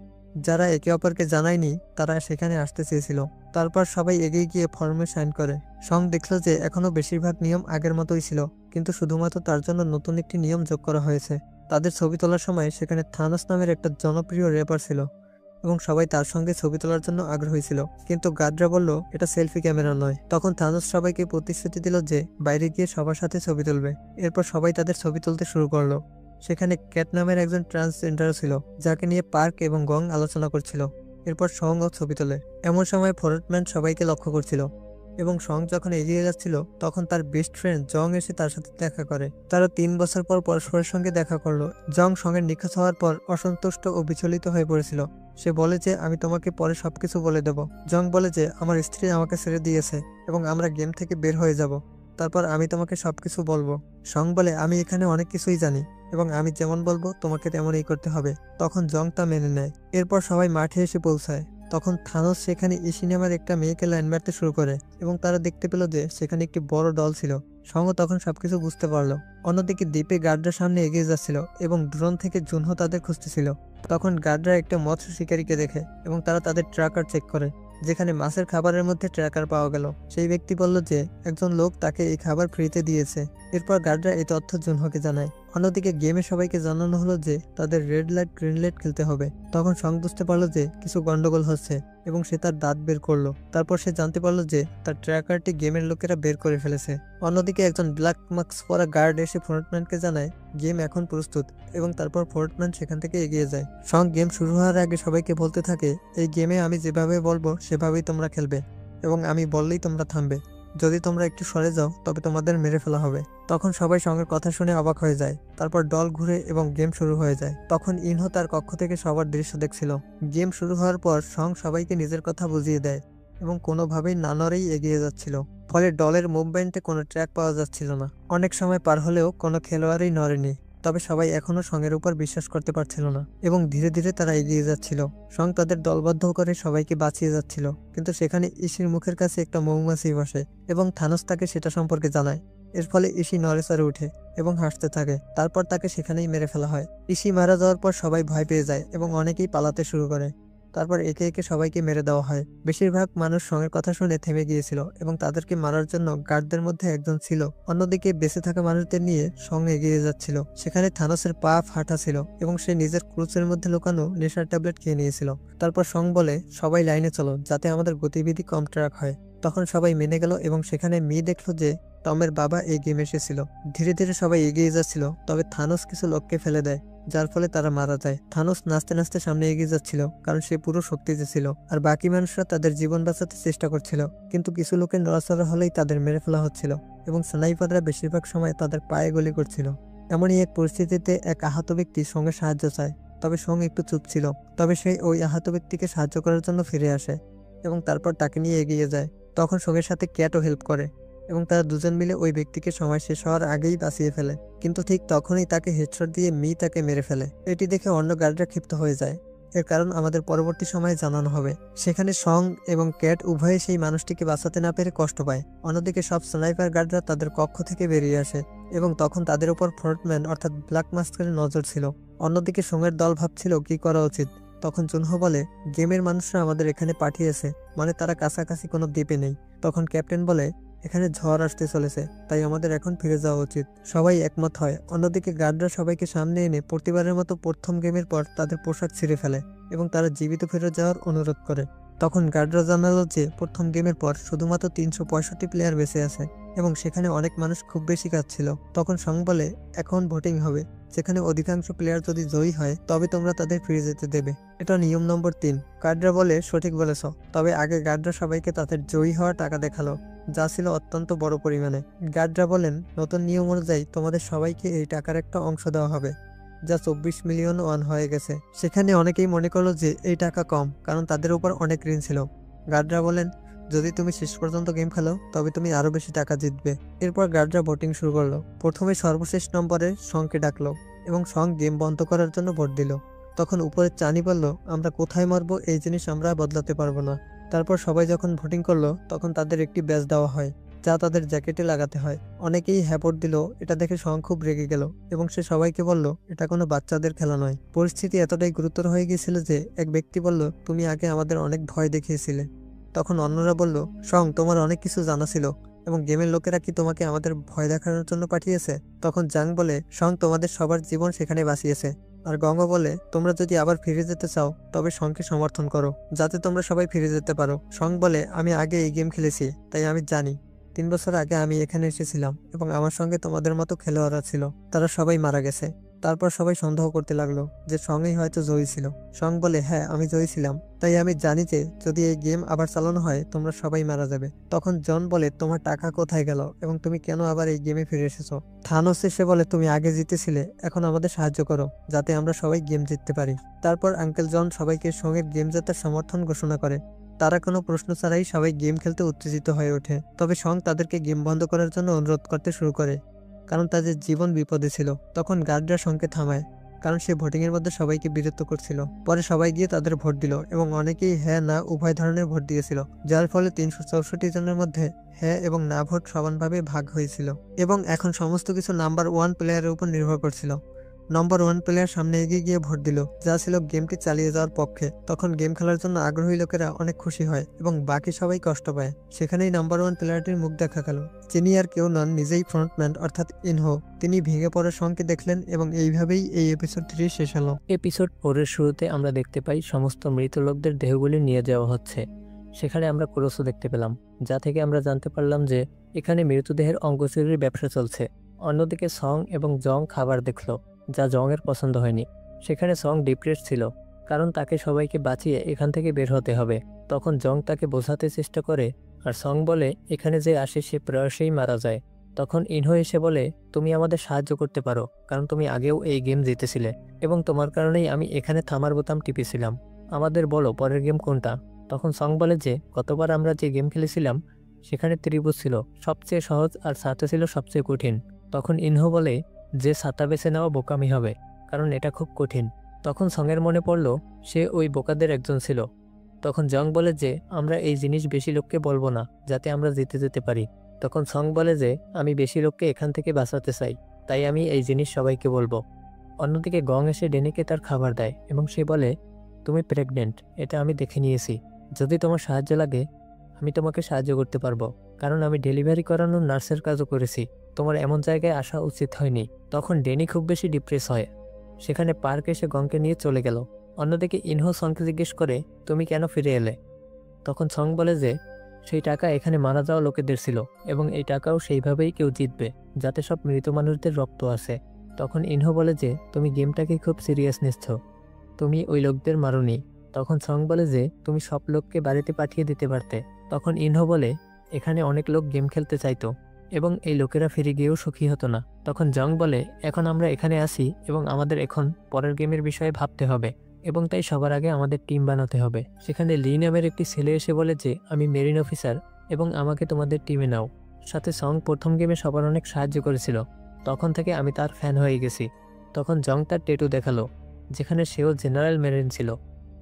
যারা একে অপরকে জানায়নি তারা সেখানে আসতে চেয়েছিল। তারপর সবাই এগিয়ে গিয়ে ফর্মে সাইন করে। সং দেখল যে এখনো বেশিরভাগ নিয়ম আগের মতোই ছিল, কিন্তু শুধুমাত্র তার জন্য নতুন একটি নিয়ম যোগ করা হয়েছে। তাদের ছবি তোলার সময় সেখানে থানোস নামের একটা জনপ্রিয় র্যাপার ছিল এবং সবাই তার সঙ্গে ছবি তোলার জন্য আগ্রহী ছিল, কিন্তু গার্ডরা বলল এটা সেলফি ক্যামেরা নয়। তখন থানোস সবাইকে প্রতিশ্রুতি দিল যে বাইরে গিয়ে সবার সাথে ছবি তুলবে। এরপর সবাই তাদের ছবি তুলতে শুরু করলো। সেখানে ক্যাট নামের একজন ট্রান্সজেন্ডার ছিল, যাকে নিয়ে পার্ক এবং গং আলোচনা করছিল। এরপর সং ও ছবি তোলে। এমন সময় ফরওয়ার্ডম্যান সবাইকে লক্ষ্য করছিল এবং সং যখন এগিয়ে যাচ্ছিল তখন তার বেস্ট ফ্রেন্ড জং এসে তার সাথে দেখা করে। তারা 3 বছর পর পরস্পরের সঙ্গে দেখা করলো। জং সঙ্গের নিখোঁজ হওয়ার পর অসন্তুষ্ট ও বিচলিত হয়ে পড়েছিল। সে বলে যে আমি তোমাকে পরে সবকিছু বলে দেব। জং বলে যে আমার স্ত্রী আমাকে ছেড়ে দিয়েছে এবং আমরা গেম থেকে বের হয়ে যাব, তারপর আমি তোমাকে সবকিছু বলবো। সং বলে আমি এখানে অনেক কিছুই জানি এবং আমি যেমন বলবো তোমাকে তেমনই করতে হবে। তখন জং তা মেনে নেয়। এরপর সবাই মাঠে এসে পৌঁছায়। তখন থানোস সেখানে ইশি নামের একটা মেয়েকে লাইন মারতে শুরু করে এবং তারা দেখতে পেল যে সেখানে একটি বড় দল ছিল। সঙ্গ তখন সবকিছু বুঝতে পারলো। অন্যদিকে দ্বীপে গার্ডরা সামনে এগিয়ে যাচ্ছিল এবং ড্রোন থেকে জুনহো তাদের খুঁজতেছিল। তখন গার্ডরা একটা মৎস্য শিকারীকে দেখে এবং তারা তাদের ট্র্যাকার চেক করে, যেখানে মাছের খাবারের মধ্যে ট্র্যাকার পাওয়া গেল। সেই ব্যক্তি বলল যে একজন লোক তাকে এই খাবার ফ্রিতে দিয়েছে। এরপর গার্ডরা এই তথ্য জুনহোকে জানায়। অন্যদিকে গেমে সবাইকে জানানো হলো যে তাদের রেড লাইট গ্রিন লাইট খেলতে হবে। তখন সং বুঝতে পারলো যে কিছু গন্ডগোল হচ্ছে এবং সে তার দাঁত বের করলো। তারপর সে জানতে পারলো যে তার ট্র্যাকারটি গেমের লোকেরা বের করে ফেলেছে। অন্যদিকে একজন ব্ল্যাক মাস্ক পরা গার্ড এসে ফরওয়ার্ডম্যানকে জানায় গেম এখন প্রস্তুত এবং তারপর ফরওয়ার্ডম্যান সেখান থেকে এগিয়ে যায়। সং গেম শুরু হওয়ার আগে সবাইকে বলতে থাকে এই গেমে আমি যেভাবে বলবো সেভাবেই তোমরা খেলবে এবং আমি বললেই তোমরা থামবে। যদি তোমরা একটু সরে যাও তবে তোমাদের মেরে ফেলা হবে। তখন সবাই সঙ্গের কথা শুনে অবাক হয়ে যায়। তারপর দল ঘুরে এবং গেম শুরু হয়ে যায়। তখন ইনহো তার কক্ষ থেকে সবার দৃশ্য দেখছিল। গেম শুরু হওয়ার পর সং সবাইকে নিজের কথা বুঝিয়ে দেয় এবং কোনোভাবেই না নড়েই এগিয়ে যাচ্ছিল। ফলে দলের মুভমেন্টে কোনো ট্র্যাক পাওয়া যাচ্ছিল না। অনেক সময় পার হলেও কোনো খেলোয়াড়ই নড়েনি। তবে সবাই এখনো সঙ্গের উপর বিশ্বাস করতে পারছিল না এবং ধীরে ধীরে তারা এগিয়ে যাচ্ছিল। সং তাদের দলবদ্ধ করে সবাইকে বাঁচিয়ে যাচ্ছিল, কিন্তু সেখানে ইশির মুখের কাছে একটা মৌমাছি বসে এবং থানোস তাকে সেটা সম্পর্কে জানায়। এর ফলে ইশি নড়েচড়ে উঠে এবং হাসতে থাকে। তারপর তাকে সেখানেই মেরে ফেলা হয়। ইশি মারা যাওয়ার পর সবাই ভয় পেয়ে যায় এবং অনেকেই পালাতে শুরু করে। তারপর একে একে সবাইকে মেরে দেওয়া হয়। বেশিরভাগ মানুষ সঙ্গের কথা শুনে থেমে গিয়েছিল এবং তাদেরকে মারার জন্য গার্ডদের মধ্যে একজন ছিল। অন্যদিকে বেঁচে থাকা মানুষদের নিয়ে সঙ্গ এগিয়ে যাচ্ছিল। সেখানে থানোসের পা ফাটা ছিল এবং সে নিজের ক্রুচের মধ্যে লুকানো নেশার ট্যাবলেট খেয়ে নিয়েছিল। তারপর সং বলে সবাই লাইনে চলো যাতে আমাদের গতিবিধি কম ট্র্যাক হয়। তখন সবাই মেনে গেল এবং সেখানে মি দেখলো যে টমের বাবা এই গেমে এসেছিল। ধীরে ধীরে সবাই এগিয়ে যাচ্ছিল, তবে থানোস কিছু লোককে ফেলে দেয় যার ফলে তারা মারা যায়। থানোস নাচতে নাচতে সামনে এগিয়ে যাচ্ছিল কারণ সে পুরো শক্তিতে ছিল, আর বাকি মানুষরা তাদের জীবন বাঁচাতে চেষ্টা করছিল। কিন্তু কিছু লোকের নড়াচড়া হলেই তাদের মেরে ফেলা হচ্ছিল এবং স্নাইপাররা বেশিরভাগ সময় তাদের পায়ে গুলি করছিল। এমনই এক পরিস্থিতিতে এক আহত ব্যক্তি সঙ্গে সাহায্য চায়, তবে সঙ্গ একটু চুপ ছিল। তবে সে ওই আহত ব্যক্তিকে সাহায্য করার জন্য ফিরে আসে এবং তারপর তাকে নিয়ে এগিয়ে যায়। তখন সঙ্গের সাথে ক্যাটও হেল্প করে এবং তারা দুজন মিলে ওই ব্যক্তিকে সময় শেষ হওয়ার আগেই বাঁচিয়ে ফেলে। কিন্তু ঠিক তখনই তাকে হেডশট দিয়ে মি তাকে মেরে ফেলে। এটি দেখে অন্য গার্ডরা ক্ষিপ্ত হয়ে যায়। এর কারণ আমাদের পরবর্তী সময়ে জানানো হবে। সেখানে সং এবং ক্যাট উভয়ে সেই মানুষটিকে বাঁচাতে না পেরে কষ্ট পায়। অন্যদিকে সব স্নাইপার গার্ডরা তাদের কক্ষ থেকে বেরিয়ে আসে এবং তখন তাদের উপর ফ্রন্টম্যান অর্থাৎ ব্ল্যাক মাস্কের নজর ছিল। অন্যদিকে সঙ্গের দল ভাবছিল কি করা উচিত। তখন জুনহো বলে গেমের মানুষরা আমাদের এখানে পাঠিয়েছে, মানে তারা কাছাকাছি কোনো দ্বীপে নেই। তখন ক্যাপ্টেন বলে এখানে ঝড় আসতে চলেছে, তাই আমাদের এখন ফিরে যাওয়া উচিত। সবাই একমত হয়। অন্যদিকে গার্ডরা সবাইকে সামনে এনে প্রতিবারের মতো প্রথম গেমের পর তাদের পোশাক ছিঁড়ে ফেলে এবং তারা জীবিত ফিরে যাওয়ার অনুরোধ করে। তখন গার্ডরা জানালো যে প্রথম গেমের পর শুধুমাত্র 365 প্লেয়ার বেঁচে আছে এবং সেখানে অনেক মানুষ খুব বেশি কাঁদছিল। তখন সং বলে এখন ভোটিং হবে, যেখানে অধিকাংশ প্লেয়ার যদি জয়ী হয় তবে তোমরা তাদের ফিরে যেতে দেবে। এটা নিয়ম নম্বর 3। গার্ডরা বলে সঠিক বলেছ, তবে আগে গার্ডরা সবাইকে তাদের জয়ী হওয়া টাকা দেখালো, যা ছিল অত্যন্ত বড় পরিমাণে। গার্ডরা বলেন নতুন নিয়ম অনুযায়ী তোমাদের সবাইকে এই টাকার একটা অংশ দেওয়া হবে, যা 24 মিলিয়ন ওয়ান হয়ে গেছে। সেখানে অনেকেই মনে করলো যে এই টাকা কম, কারণ তাদের উপর অনেক ঋণ ছিল। গার্ডরা বলেন যদি তুমি শেষ পর্যন্ত গেম খেলো তবে তুমি আরো বেশি টাকা জিতবে। এরপর গার্ডরা ভোটিং শুরু করলো। প্রথমে সর্বশেষ নম্বরে সংকে ডাকলো এবং সং গেম বন্ধ করার জন্য ভোট দিল। তখন উপরে চানি বলল আমরা কোথায় মারবো এই জিনিস আমরা বদলাতে পারবো না। তারপর সবাই যখন ভোটিং করলো তখন তাদের একটি ব্যাজ দেওয়া হয়, যা তাদের জ্যাকেটে লাগাতে হয়। অনেকেই হ্যাঁ ভোট দিল। এটা দেখে সং খুব রেগে গেল এবং সে সবাইকে বলল এটা কোনো বাচ্চাদের খেলা নয়। পরিস্থিতি এতটাই গুরুতর হয়ে গিয়েছিল যে এক ব্যক্তি বলল তুমি আগে আমাদের অনেক ভয় দেখিয়েছিলে। তখন অন্যরা বলল সং তোমার অনেক কিছু জানা ছিল এবং গেমের লোকেরা কি তোমাকে আমাদের ভয় দেখানোর জন্য পাঠিয়েছে? তখন জাং বলে সং তোমাদের সবার জীবন সেখানে বাঁচিয়েছে। আর গঙ্গ বলে তোমরা যদি আবার ফিরে যেতে চাও তবে সংকে সমর্থন করো, যাতে তোমরা সবাই ফিরে যেতে পারো। সং বলে আমি আগে এই গেম খেলেছি, তাই আমি জানি 3 বছর আগে আমি এখানে এসেছিলাম এবং আমার সঙ্গে তোমাদের মতো খেলোয়াড়রা ছিল, তারা সবাই মারা গেছে। তারপর সবাই সন্দেহ করতে লাগলো যে সঙ্গই হয়তো জয়ী ছিল। সং বলে হ্যাঁ আমি জয়ী ছিলাম, তাই আমি জানি যে যদি এই গেম আবার চালানো হয় তোমরা সবাই মারা যাবে। তখন জন বলে তোমার টাকা কোথায় গেল এবং তুমি কেন আবার এই গেমে ফিরে এসেছো? থানোস এসে বলে তুমি আগে জিতেছিলে, এখন আমাদের সাহায্য করো যাতে আমরা সবাই গেম জিততে পারি। তারপর আঙ্কেল জন সবাইকে সঙ্গের গেম জেতার সমর্থন ঘোষণা করে। তারা কোনো প্রশ্ন ছাড়াই সবাই গেম খেলতে উত্তেজিত হয়ে ওঠে। তবে সং তাদেরকে গেম বন্ধ করার জন্য অনুরোধ করতে শুরু করে, কারণ তাদের জীবন বিপদে ছিল। তখন গার্ডরা সংকে থামায়, কারণ সে ভোটিং এর মধ্যে সবাইকে বিরক্ত করছিল। পরে সবাই গিয়ে তাদের ভোট দিল এবং অনেকেই হ্যাঁ না উভয় ধরনের ভোট দিয়েছিল, যার ফলে 364 জনের মধ্যে হ্যাঁ এবং না ভোট সমানভাবে ভাগ হয়েছিল। এবং এখন সমস্ত কিছু নাম্বার 1 প্লেয়ারের উপর নির্ভর করছিল। নম্বর 1 প্লেয়ার সামনে এগিয়ে গিয়ে ভোট দিল, যা ছিল গেমটি চালিয়ে যাওয়ার পক্ষে। তখন গেম খেলার জন্য আগ্রহী লোকেরা অনেক খুশি হয় এবং বাকি সবাই কষ্ট পায়। সেখানেই নাম্বার 1 প্লেয়ারটির মুখ দেখা গেল, যিনি আর কেউ নন, নিজেই ফ্রন্টম্যান অর্থাৎ ইনহো। তিনি ভেঙে পড়া সংকে দেখলেন এবং এইভাবেই এই এপিসোড 3 শেষ হলো। এপিসোড 4 এর শুরুতে আমরা দেখতে পাই সমস্ত মৃত লোকদের দেহগুলি নিয়ে যাওয়া হচ্ছে। সেখানে আমরা ক্রসও দেখতে পেলাম, যা থেকে আমরা জানতে পারলাম যে এখানে মৃতদেহের অঙ্গ চুরির ব্যবসা চলছে। অন্যদিকে সং এবং জং খাবার দেখলো, যা জং এর পছন্দ হয়নি। সেখানে সং ডিপ্রেস ছিল, কারণ তাকে সবাইকে বাঁচিয়ে এখান থেকে বের হতে হবে। তখন জং তাকে বোঝাতে চেষ্টা করে, আর সং বলে এখানে যে আসে সে প্রায়শই মারা যায়। তখন ইনহো এসে বলে তুমি আমাদের সাহায্য করতে পারো, কারণ তুমি আগেও এই গেম জিতেছিলে এবং তোমার কারণেই আমি এখানে থামার বোতাম টিপেছিলাম। আমাদের বলো পরের গেম কোনটা? তখন সং বলে যে গতবার আমরা যে গেম খেলেছিলাম সেখানে ত্রিভুজ ছিল সবচেয়ে সহজ আর ছাতা ছিল সবচেয়ে কঠিন। তখন ইনহো বলে যে ছাতা বেছে নেওয়া বোকামি হবে, কারণ এটা খুব কঠিন। তখন সঙের মনে পড়ল সে ওই বোকাদের একজন ছিল। তখন জং বলে যে আমরা এই জিনিস বেশি লোককে বলবো না, যাতে আমরা জিতে যেতে পারি। তখন সং বলে যে আমি বেশি লোককে এখান থেকে বাঁচাতে চাই, তাই আমি এই জিনিস সবাইকে বলবো। অন্যদিকে গং এসে ডেনিকে তার খাবার দেয় এবং সে বলে তুমি প্রেগনেন্ট, এটা আমি দেখে নিয়েছি। যদি তোমার সাহায্য লাগে আমি তোমাকে সাহায্য করতে পারবো, কারণ আমি ডেলিভারি করানোর নার্সের কাজও করেছি। তোমার এমন জায়গায় আসা উচিত হয়নি। তখন ডেনি খুব বেশি ডিপ্রেস হয়। সেখানে পার্ক এসে গংকে নিয়ে চলে গেল। অন্যদিকে ইনহো সংকে জিজ্ঞেস করে তুমি কেন ফিরে এলে? তখন সং বলে যে সেই টাকা এখানে মারা যাওয়া লোকেদের ছিল এবং এই টাকাও সেইভাবেই কেউ জিতবে যাতে সব মৃত মানুষদের রক্ত আসে। তখন ইনহো বলে যে তুমি গেমটাকে খুব সিরিয়াস নিচ্ছ, তুমি ওই লোকদের মারোনি। তখন সং বলে যে তুমি সব লোককে বাড়িতে পাঠিয়ে দিতে পারতে। তখন ইনহো বলে এখানে অনেক লোক গেম খেলতে চাইতো এবং এই লোকেরা ফিরে গিয়েও সুখী হতো না। তখন জং বলে এখন আমরা এখানে আসি এবং আমাদের এখন পরের গেমের বিষয়ে ভাবতে হবে এবং তাই সবার আগে আমাদের টিম বানাতে হবে। সেখানে লি নামের একটি ছেলে এসে বলে যে আমি মেরিন অফিসার এবং আমাকে তোমাদের টিমে নাও। সাথে সং প্রথম গেমে সবার অনেক সাহায্য করেছিল, তখন থেকে আমি তার ফ্যান হয়ে গেছি। তখন জং তার ট্যাটু দেখালো, যেখানে সেও জেনারেল মেরিন ছিল।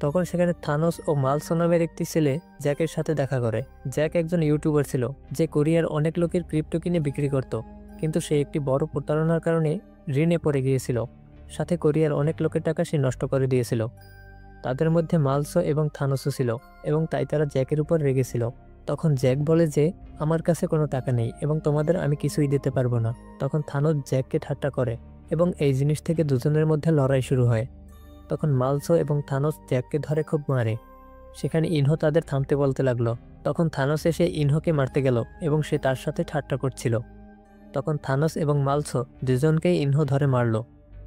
তখন সেখানে থানোস ও মালসো নামের একটি ছেলে জ্যাকের সাথে দেখা করে। জ্যাক একজন ইউটিউবার ছিল যে কোরিয়ার অনেক লোকের ক্রিপ্টো কিনে বিক্রি করত, কিন্তু সে একটি বড় প্রতারণার কারণে ঋণে পড়ে গিয়েছিল। সাথে কোরিয়ার অনেক লোকের টাকা সে নষ্ট করে দিয়েছিল। তাদের মধ্যে মালসো এবং থানোসও ছিল এবং তাই তারা জ্যাকের উপর রেগেছিল। তখন জ্যাক বলে যে আমার কাছে কোনো টাকা নেই এবং তোমাদের আমি কিছুই দিতে পারবো না। তখন থানোস জ্যাককে ঠাট্টা করে এবং এই জিনিস থেকে দুজনের মধ্যে লড়াই শুরু হয়। তখন মালসো এবং থানোস জ্যাককে ধরে খুব মারে। সেখানে ইনহো তাদের থামতে বলতে লাগলো। তখন থানোস এসে ইনহোকে মারতে গেল এবং সে তার সাথে ঠাট্টা করছিল। তখন থানোস এবং মালসো দুজনকেই ইনহো ধরে মারল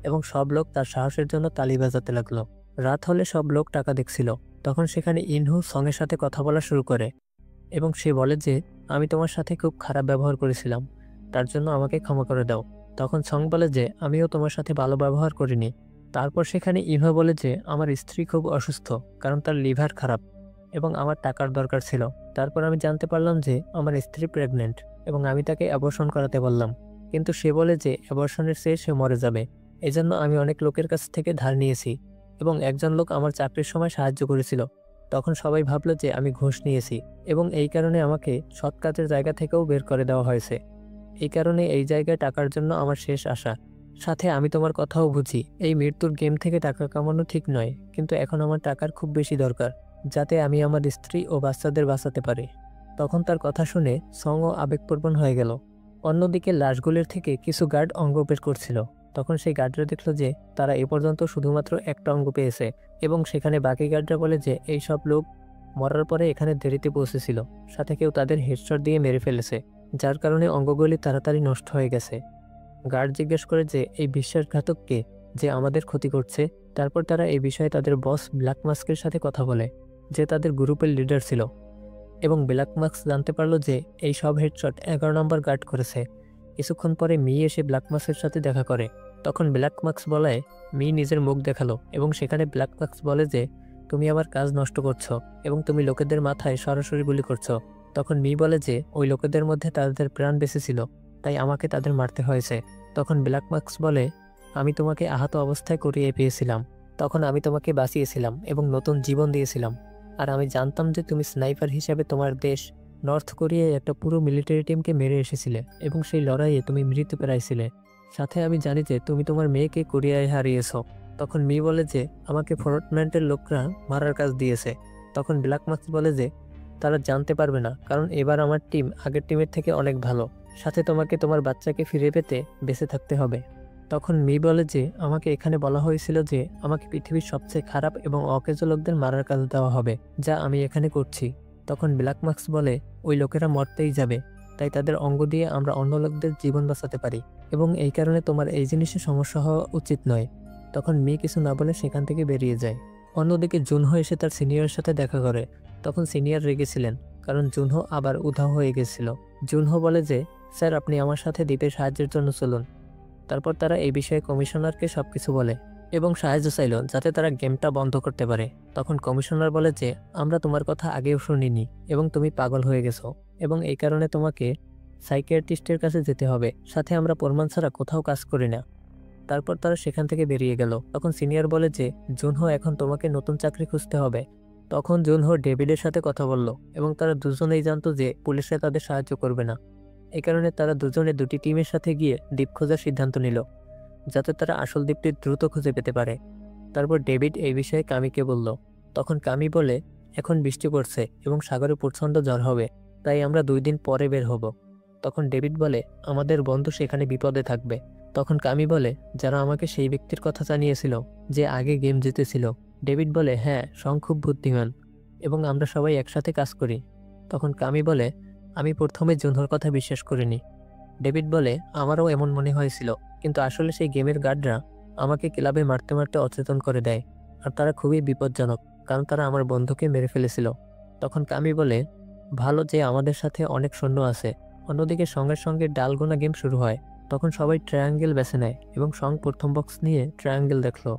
এবং সব লোক তার সাহসের জন্য তালি বাজাতে লাগলো। রাত হলে সব লোক টাকা দেখছিল। তখন সেখানে ইনহো সঙ্গের সাথে কথা বলা শুরু করে এবং সে বলে যে আমি তোমার সাথে খুব খারাপ ব্যবহার করেছিলাম, তার জন্য আমাকে ক্ষমা করে দাও। তখন সং বলে যে আমিও তোমার সাথে ভালো ব্যবহার করিনি। তারপর সেখানে ইনহো বলে যে আমার স্ত্রী খুব অসুস্থ, কারণ তার লিভার খারাপ এবং আমার টাকার দরকার ছিল। তারপর আমি জানতে পারলাম যে আমার স্ত্রী প্রেগনেন্ট এবং আমি তাকে অ্যাবর্শন করাতে বললাম, কিন্তু সে বলে যে অ্যাবর্শনের চেয়ে সে মরে যাবে। এজন্য আমি অনেক লোকের কাছ থেকে ধার নিয়েছি এবং একজন লোক আমার চাকরির সময় সাহায্য করেছিল। তখন সবাই ভাবলো যে আমি ঘুষ নিয়েছি এবং এই কারণে আমাকে সৎ কাজের জায়গা থেকেও বের করে দেওয়া হয়েছে। এই কারণে এই জায়গায় টাকার জন্য আমার শেষ আশা। সাথে আমি তোমার কথাও বুঝি, এই মৃত্যুর গেম থেকে টাকা কামানো ঠিক নয়, কিন্তু এখন আমার টাকার খুব বেশি দরকার, যাতে আমি আমার স্ত্রী ও বাচ্চাদের বাঁচাতে পারি। তখন তার কথা শুনে সংও আবেগপ্রবণ হয়ে গেল। অন্যদিকে লাশগুলির থেকে কিছু গার্ড অঙ্গ বের করছিল। তখন সেই গার্ডরা দেখলো যে তারা এ পর্যন্ত শুধুমাত্র একটা অঙ্গ পেয়েছে এবং সেখানে বাকি গার্ডরা বলে যে এই সব লোক মরার পরে এখানে দেরিতে পৌঁছেছিল, সাথে কেউ তাদের হেডশট দিয়ে মেরে ফেলেছে, যার কারণে অঙ্গগুলি তাড়াতাড়ি নষ্ট হয়ে গেছে। গার্ড জিজ্ঞেস করে যে এই বিশ্বাসঘাতক কে, যে আমাদের ক্ষতি করছে। তারপর তারা এই বিষয়ে তাদের বস ব্ল্যাক মাস্কের সাথে কথা বলে, যে তাদের গ্রুপের লিডার ছিল, এবং ব্ল্যাক মাস্ক জানতে পারলো যে এই সব হেডশট 11 নম্বর গার্ড করেছে। কিছুক্ষণ পরে মি এসে ব্ল্যাক মাস্কের সাথে দেখা করে। তখন ব্ল্যাক মাস্ক বলায় মি নিজের মুখ দেখালো এবং সেখানে ব্ল্যাক মাস্ক বলে যে তুমি আমার কাজ নষ্ট করছো এবং তুমি লোকেদের মাথায় সরাসরি গুলি করছো। তখন মি বলে যে ওই লোকেদের মধ্যে তাদের প্রাণ বেঁচে ছিল, তাই আমাকে তাদের মারতে হয়েছে। তখন ব্ল্যাক মাস্ক বলে আমি তোমাকে আহত অবস্থায় করিয়ে পেয়েছিলাম, তখন আমি তোমাকে বাঁচিয়েছিলাম এবং নতুন জীবন দিয়েছিলাম। আর আমি জানতাম যে তুমি স্নাইপার হিসাবে তোমার দেশ নর্থ কোরিয়ায় একটা পুরো মিলিটারি টিমকে মেরে এসেছিলে এবং সেই লড়াইয়ে তুমি মৃত্যু পেরাইছিলে। সাথে আমি জানি যে তুমি তোমার মেয়েকে কোরিয়ায় হারিয়েছ। তখন মি বলে যে আমাকে ফ্রন্টম্যানের লোকরা মারার কাজ দিয়েছে। তখন ব্ল্যাক মাস্ক বলে যে তারা জানতে পারবে না, কারণ এবার আমার টিম আগের টিমের থেকে অনেক ভালো। সাথে তোমাকে তোমার বাচ্চাকে ফিরে পেতে বেঁচে থাকতে হবে। তখন মি বলে যে আমাকে এখানে বলা হয়েছিল যে আমাকে পৃথিবীর সবচেয়ে খারাপ এবং অকেজো লোকদের মারার কাজ দেওয়া হবে, যা আমি এখানে করছি। তখন ব্ল্যাক মাস্ক বলে ওই লোকেরা মরতেই যাবে, তাই তাদের অঙ্গ দিয়ে আমরা অন্য লোকদের জীবন বাঁচাতে পারি এবং এই কারণে তোমার এই জিনিসে সমস্যা হওয়া উচিত নয়। তখন মি কিছু না বলে সেখান থেকে বেরিয়ে যায়। অন্যদিকে জুনহো এসে তার সিনিয়রের সাথে দেখা করে। তখন সিনিয়র রেগেছিলেন, কারণ জুনহো আবার উধাও হয়ে গেছিল। জুনহো বলে যে স্যার আপনি আমার সাথে দ্বীপের সাহায্যের জন্য চলুন। তারপর তারা এই বিষয়ে কমিশনারকে সবকিছু বলে এবং সাহায্য চাইল যাতে তারা গেমটা বন্ধ করতে পারে। তখন কমিশনার বলে যে আমরা তোমার কথা আগেও শুনিনি এবং তুমি পাগল হয়ে গেছো এবং এই কারণে তোমাকে সাইকিয়াট্রিস্টের কাছে যেতে হবে, সাথে আমরা প্রমাণ ছাড়া কোথাও কাজ করি না। তারপর তারা সেখান থেকে বেরিয়ে গেল। তখন সিনিয়র বলে যে জুনহো এখন তোমাকে নতুন চাকরি খুঁজতে হবে। তখন জুনহো ডেভিডের সাথে কথা বলল এবং তারা দুজনেই জানতো যে পুলিশরা তাদের সাহায্য করবে না। এই কারণে তারা দুজনে দুটি টিমের সাথে গিয়ে দ্বীপ খোঁজার সিদ্ধান্ত নিল, যাতে তারা আসল দ্বীপটি দ্রুত খুঁজে পেতে পারে। তারপর ডেভিড এই বিষয়ে কামিকে বলল। তখন কামি বলে এখন বৃষ্টি পড়ছে এবং সাগরে প্রচণ্ড ঝড় হবে, তাই আমরা 2 দিন পরে বের হব। তখন ডেভিড বলে আমাদের বন্ধু সেখানে বিপদে থাকবে। তখন কামি বলে যারা আমাকে সেই ব্যক্তির কথা জানিয়েছিল যে আগে গেম জিতেছিল। ডেভিড বলে হ্যাঁ, সং খুব বুদ্ধিমান এবং আমরা সবাই একসাথে কাজ করি। তখন কামি বলে আমি প্রথমে জুনহোর কথা বিশ্বাস করিনি। ডেভিড বলে আমারও এমন মনে হয়েছিল, কিন্তু আসলে সেই গেমের গার্ডরা আমাকে ক্লাবে মারতে মারতে অচেতন করে দেয়, আর তারা খুবই বিপজ্জনক, কারণ তারা আমার বন্ধুকে মেরে ফেলেছিল। তখন কামি বলে ভালো যে আমাদের সাথে অনেক সৈন্য আছে। অন্যদিকে সঙ্গে সঙ্গে ডালগোনা গেম শুরু হয়। তখন সবাই ট্রায়াঙ্গেল বেছে নেয় এবং সং প্রথম বক্স নিয়ে ট্রায়াঙ্গেল দেখলো।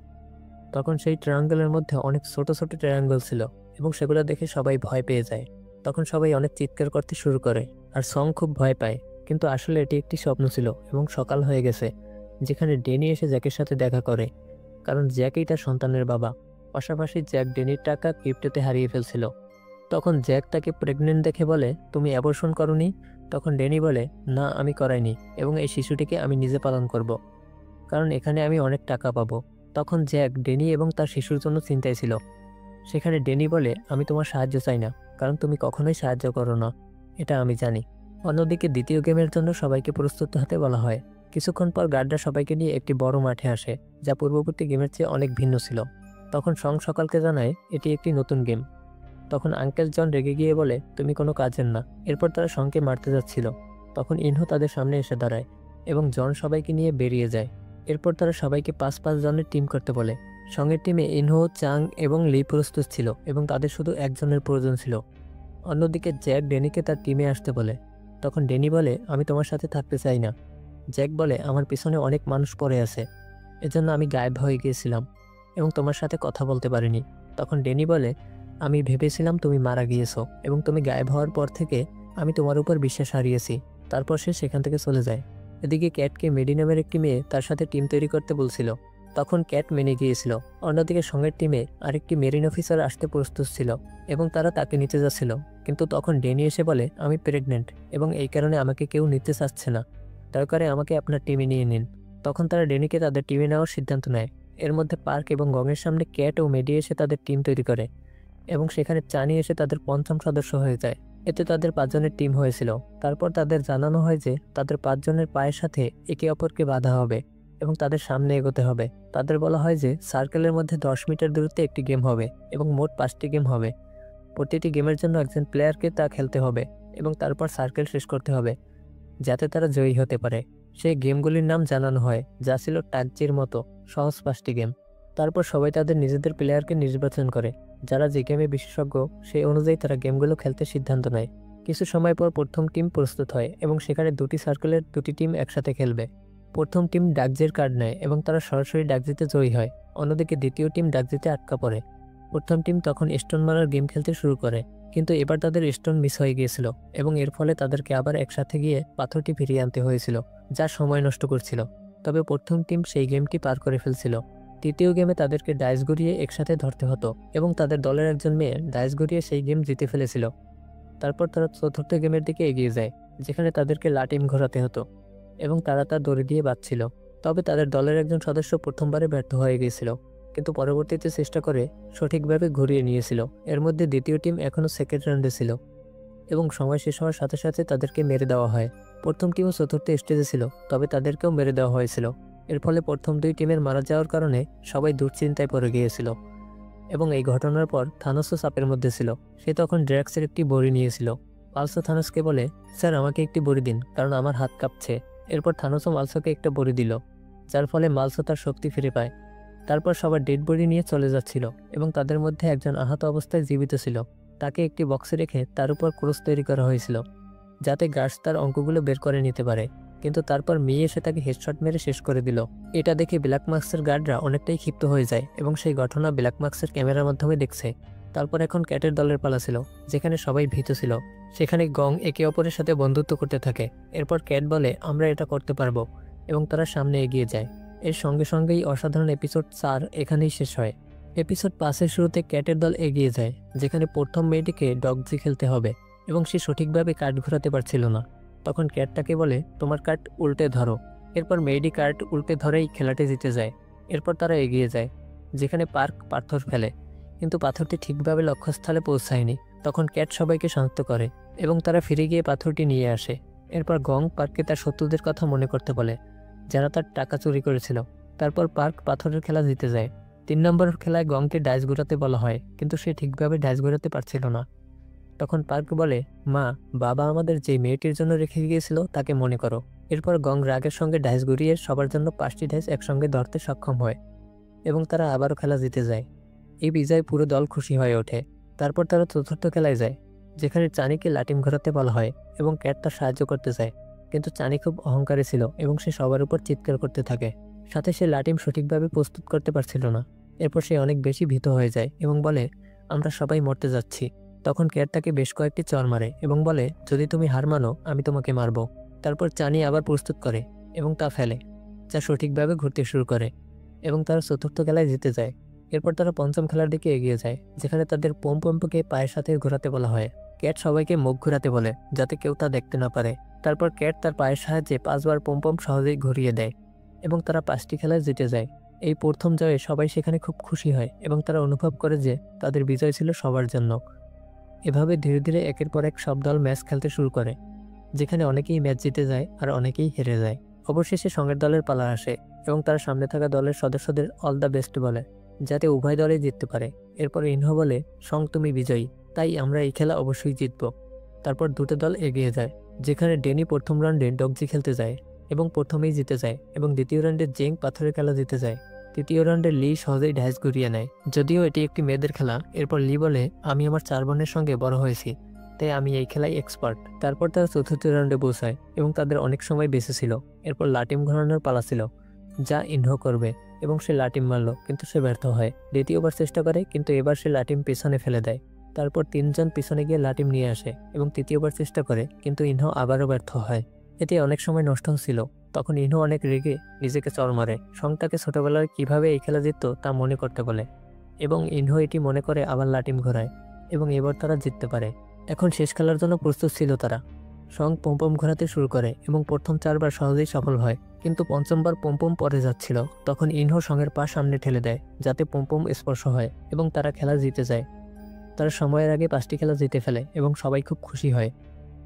তখন সেই ট্রায়াঙ্গেলের মধ্যে অনেক ছোট ছোট ট্রায়াঙ্গেল ছিল এবং সেগুলো দেখে সবাই ভয় পেয়ে যায়। তখন সবাই অনেক চিৎকার করতে শুরু করে আর সং খুব ভয় পায়, কিন্তু আসলে এটি একটি স্বপ্ন ছিল এবং সকাল হয়ে গেছে, যেখানে ডেনি এসে জ্যাকের সাথে দেখা করে, কারণ জ্যাকই তার সন্তানের বাবা। পাশাপাশি জ্যাক ডেনির টাকা ক্রিপ্টোতে হারিয়ে ফেলছিল। তখন জ্যাক তাকে প্রেগনেন্ট দেখে বলে তুমি অ্যাবর্শন করনি? তখন ডেনি বলে না, আমি করাইনি এবং এই শিশুটিকে আমি নিজে পালন করব, কারণ এখানে আমি অনেক টাকা পাবো। তখন জ্যাক ডেনি এবং তার শিশুর জন্য চিন্তায় ছিল। সেখানে ডেনি বলে আমি তোমার সাহায্য চাই না, কারণ তুমি কখনোই সাহায্য করো না, এটা আমি জানি। অন্যদিকে দ্বিতীয় গেমের জন্য সবাইকে প্রস্তুত হতে বলা হয়। কিছুক্ষণ পর গার্ডরা সবাইকে নিয়ে একটি বড় মাঠে আসে, যা পূর্ববর্তী গেমের চেয়ে অনেক ভিন্ন ছিল। তখন সং সকালকে জানায় এটি একটি নতুন গেম তখন আঙ্কেল জন রেগে গিয়ে বলে, তুমি কোনো কাজের না। এরপর তারা শংকে মারতে যাচ্ছিল। তখন ইনহো তাদের সামনে এসে দাঁড়ায় এবং জন সবাইকে নিয়ে বেরিয়ে যায়। এরপর তারা সবাইকে 5-5 জনের টিম করতে বলে। সঙ্গের টিমে ইনহো, চাং এবং লি প্রস্তুত ছিল এবং তাদের শুধু একজনের প্রয়োজন ছিল। অন্যদিকে জ্যাক ড্যানিকে তার টিমে আসতে বলে। তখন ড্যানি বলে, আমি তোমার সাথে থাকতে চাই না। জ্যাক বলে, আমার পিছনে অনেক মানুষ পড়ে আছে, এজন্য আমি গায়েব হয়ে গিয়েছিলাম এবং তোমার সাথে কথা বলতে পারিনি। তখন ড্যানি বলে, আমি ভেবেছিলাম তুমি মারা গিয়েছো এবং তুমি গায়েব হওয়ার পর থেকে আমি তোমার উপর বিশ্বাস হারিয়েছি। তারপর সে সেখান থেকে চলে যায়। এদিকে ক্যাটকে মেডি নামের একটি মেয়ে তার সাথে টিম তৈরি করতে বলছিল। তখন ক্যাট মেনে গিয়েছিল। অন্যদিকে সঙ্গের টিমে আরেকটি মেরিন অফিসার আসতে প্রস্তুত ছিল এবং তারা তাকে নিতে যাচ্ছিল। কিন্তু তখন ড্যানি এসে বলে, আমি প্রেগনেন্ট এবং এই কারণে আমাকে কেউ নিতে চাচ্ছে না, দয়া করে আমাকে আপনার টিমে নিয়ে নিন। তখন তারা ড্যানিকে তাদের টিমে নেওয়ার সিদ্ধান্ত নেয়। এর মধ্যে পার্ক এবং গংয়ের সামনে ক্যাট ও মেডি এসে তাদের টিম তৈরি করে এবং সেখানে চানি এসে তাদের পঞ্চম সদস্য হয়ে যায়। এতে তাদের 5 জনের টিম হয়েছিল। তারপর তাদের জানানো হয় যে তাদের 5 জনের পায়ের সাথে একে অপরকে বাঁধা হবে এবং তাদের সামনে এগোতে হবে। তাদের বলা হয় যে সার্কেলের মধ্যে 10 মিটার দূরত্বে একটি গেম হবে এবং মোট 5টি গেম হবে। প্রতিটি গেমের জন্য একজন প্লেয়ারকে তা খেলতে হবে এবং তারপর সার্কেল শেষ করতে হবে যাতে তারা জয়ী হতে পারে। সেই গেমগুলির নাম জানানো হয়, যা ছিল টাগজির মতো সহজ 5টি গেম। তারপর সবাই তাদের নিজেদের প্লেয়ারকে নির্বাচন করে, যারা যে গেমে বিশেষজ্ঞ সেই অনুযায়ী তারা গেমগুলো খেলতে সিদ্ধান্ত নেয়। কিছু সময় পর প্রথম টিম প্রস্তুত হয় এবং সেখানে 2টি সার্কেলের 2টি টিম একসাথে খেলবে। প্রথম টিম ডাকজির কার্ড নেয় এবং তারা সরাসরি ডাকজিতে জয়ী হয়। অন্যদিকে দ্বিতীয় টিম ডাকজিতে আটকা পড়ে। প্রথম টিম তখন স্টোন মারার গেম খেলতে শুরু করে, কিন্তু এবার তাদের স্টোন মিস হয়ে গিয়েছিল এবং এর ফলে তাদেরকে আবার একসাথে গিয়ে পাথরটি ফিরিয়ে আনতে হয়েছিল, যা সময় নষ্ট করছিল। তবে প্রথম টিম সেই গেমটি পার করে ফেলছিল। তৃতীয় গেমে তাদেরকে ডাইস গড়িয়ে একসাথে ধরতে হতো এবং তাদের দলের একজন মেয়ে ডাইস গড়িয়ে সেই গেম জিতে ফেলেছিল। তারপর তারা চতুর্থ গেমের দিকে এগিয়ে যায়, যেখানে তাদেরকে লাটিম ঘোরাতে হতো এবং তারা তা দড়ি দিয়ে বাঁধছিল। তবে তাদের দলের একজন সদস্য প্রথমবারে ব্যর্থ হয়ে গিয়েছিল, কিন্তু পরবর্তীতে চেষ্টা করে সঠিকভাবে ঘুরিয়ে নিয়েছিল। এর মধ্যে দ্বিতীয় টিম এখনও সেকেন্ড রাউন্ডে ছিল এবং সময় শেষ হওয়ার সাথে সাথে তাদেরকে মেরে দেওয়া হয়। প্রথম টিমও চতুর্থ স্টেজে ছিল, তবে তাদেরকেও মেরে দেওয়া হয়েছিল। এর ফলে প্রথম 2 টিমের মারা যাওয়ার কারণে সবাই দুশ্চিন্তায় পড়ে গিয়েছিল এবং এই ঘটনার পর থানোসও চাপের মধ্যে ছিল। সে তখন ড্রাক্সের একটি বড়ি নিয়েছিল। মালসো থানোসকে বলে, স্যার আমাকে একটি বড়ি দিন, কারণ আমার হাত কাঁপছে। এরপর থানোসও মালসোকে একটা বড়ি দিল, যার ফলে মালসো তার শক্তি ফিরে পায়। তারপর সবার ডেড বডি নিয়ে চলে যাচ্ছিল এবং তাদের মধ্যে একজন আহত অবস্থায় জীবিত ছিল। তাকে একটি বক্সে রেখে তার উপর ক্রস তৈরি করা হয়েছিল, যাতে গার্ডস তার অঙ্কগুলো বের করে নিতে পারে। কিন্তু তারপর মেয়ে এসে তাকে হেডশট মেরে শেষ করে দিল। এটা দেখে ব্ল্যাক মার্কসের গার্ডরা অনেকটাই ক্ষিপ্ত হয়ে যায় এবং সেই ঘটনা ব্ল্যাক মার্কসের ক্যামেরার মাধ্যমে দেখছে। তারপর এখন ক্যাটের দলের পালা ছিল, যেখানে সবাই ভীত ছিল। সেখানে গং একে অপরের সাথে বন্ধুত্ব করতে থাকে। এরপর ক্যাট বলে, আমরা এটা করতে পারবো, এবং তারা সামনে এগিয়ে যায়। এর সঙ্গে সঙ্গেই অসাধারণ এপিসোড 4 এখানেই শেষ হয়। এপিসোড 5-এর শুরুতে ক্যাটের দল এগিয়ে যায়, যেখানে প্রথম মেয়েটিকে ডগজি খেলতে হবে এবং সে সঠিকভাবে কার্ড ঘোরাতে পারছিল না। তখন ক্যাট তাকে বলে, তোমার কার্ড উল্টে ধরো। এরপর মেয়েটি কার্ড উল্টে ধরেই খেলাটি জিতে যায়। এরপর তারা এগিয়ে যায়, যেখানে পার্ক পাথর ফেলে, কিন্তু পাথরটি ঠিকভাবে লক্ষ্যস্থলে পৌঁছায়নি। তখন ক্যাট সবাইকে শান্ত করে এবং তারা ফিরে গিয়ে পাথরটি নিয়ে আসে। এরপর গং পার্ককে তার শত্রুদের কথা মনে করতে বলে, যারা তার টাকা চুরি করেছিল। তারপর পার্ক পাথরের খেলা জিতে যায়। 3 নম্বর খেলায় গংকে ডাইস ঘোরাতে বলা হয়, কিন্তু সে ঠিকভাবে ডাইস ঘোরাতে পারছিল না। তখন পার্ক বলে, মা, বাবা আমাদের যে মেয়েটির জন্য রেখে গিয়েছিল তাকে মনে করো। এরপর গং রাগের সঙ্গে ডাইস ঘুরিয়ে সবার জন্য 5টি ডাইস একসঙ্গে ধরতে সক্ষম হয় এবং তারা আবারও খেলা জিতে যায়। এই বিজয় পুরো দল খুশি হয়ে ওঠে। তারপর তারা চতুর্থ খেলায় যায়, যেখানে চানিকে লাটিম ঘোরাতে বলা হয় এবং ক্যাট তার সাহায্য করতে চায়, কিন্তু চানি খুব অহংকারী ছিল এবং সে সবার উপর চিৎকার করতে থাকে। সাথে সে লাটিম সঠিকভাবে প্রস্তুত করতে পারছিল না। এরপর সে অনেক বেশি ভীত হয়ে যায় এবং বলে, আমরা সবাই মরতে যাচ্ছি। তখন ক্যাট তাকে বেশ কয়েকটি চড় মারে এবং বলে, যদি তুমি হার মানো আমি তোমাকে মারব। তারপর চানি আবার প্রস্তুত করে এবং তা ফেলে, যা সঠিকভাবে ঘুরতে শুরু করে এবং তারা চতুর্থ খেলায় জিতে যায়। এরপর তারা পঞ্চম খেলার দিকে এগিয়ে যায়, যেখানে তাদের পম্পম্পকে পায়ের সাথে ঘোরাতে বলা হয়। ক্যাট সবাইকে মুখ ঘোরাতে বলে, যাতে কেউ তা দেখতে না পারে। তারপর ক্যাট তার পায়ের সাহায্যে 5 বার পম্পম সহজেই ঘুরিয়ে দেয় এবং তারা 5টি খেলায় জিতে যায়। এই প্রথম জয়ে সবাই সেখানে খুব খুশি হয় এবং তারা অনুভব করে যে তাদের বিজয় ছিল সবার জন্য। এভাবে ধীরে ধীরে একের পর এক সব দল ম্যাচ খেলতে শুরু করে, যেখানে অনেকেই ম্যাচ জিতে যায় আর অনেকেই হেরে যায়। অবশেষে সঙ্গের দলের পালা আসে এবং তারা সামনে থাকা দলের সদস্যদের অল দ্য বেস্ট বলে, যাতে উভয় দলই জিততে পারে। এরপর ইনহো বলে, সং তুমি বিজয়ী, তাই আমরা এই খেলা অবশ্যই জিতব। তারপর দুটো দল এগিয়ে যায়, যেখানে ডেনি প্রথম রাউন্ডে ডগজি খেলতে যায় এবং প্রথমেই জিতে যায়, এবং দ্বিতীয় রাউন্ডে জেং পাথরের খেলা জিতে যায়। তৃতীয় রাউন্ডে লি সহজেই ঢ্যাস ঘুরিয়ে নেয়। যদিও এটি একটি মেয়েদের খেলা, এরপর লি বলে, আমি আমার 4 বোনের সঙ্গে বড় হয়েছি, তাই আমি এই খেলায় এক্সপার্ট। তারপর তারা চতুর্থ রাউন্ডে পৌঁছায় এবং তাদের অনেক সময় বেঁচে ছিল। এরপর লাটিম ঘোরানোর পালা ছিল, যা ইনহো করবে, এবং সে লাটিম মারল, কিন্তু সে ব্যর্থ হয়। দ্বিতীয়বার চেষ্টা করে, কিন্তু এবার সে লাটিম পেছনে ফেলে দেয়। তারপর 3 জন পিছনে গিয়ে লাটিম নিয়ে আসে এবং তৃতীয়বার চেষ্টা করে, কিন্তু ইনহো আবারও ব্যর্থ হয়। এতে অনেক সময় নষ্ট হচ্ছিল। তখন ইনহো অনেক রেগে নিজেকে চড় মারে। সং তাকে ছোটবেলায় কিভাবে এই খেলা জিতত তা মনে করতে বলে, এবং ইনহো এটি মনে করে আবার লাটিম ঘোরায়, এবং এবার তারা জিততে পারে। এখন শেষ খেলার জন্য প্রস্তুত ছিল তারা। সং পম্পম ঘোরাতে শুরু করে এবং প্রথম 4 বার সহজেই সফল হয়, কিন্তু পঞ্চমবার পম্পম পরে যাচ্ছিল। তখন ইনহো সঙ্গের পা সামনে ঠেলে দেয় যাতে পম্পম স্পর্শ হয়, এবং তারা খেলা জিতে যায়। তারা সময়ের আগে 5টি খেলা জিতে ফেলে এবং সবাই খুব খুশি হয়।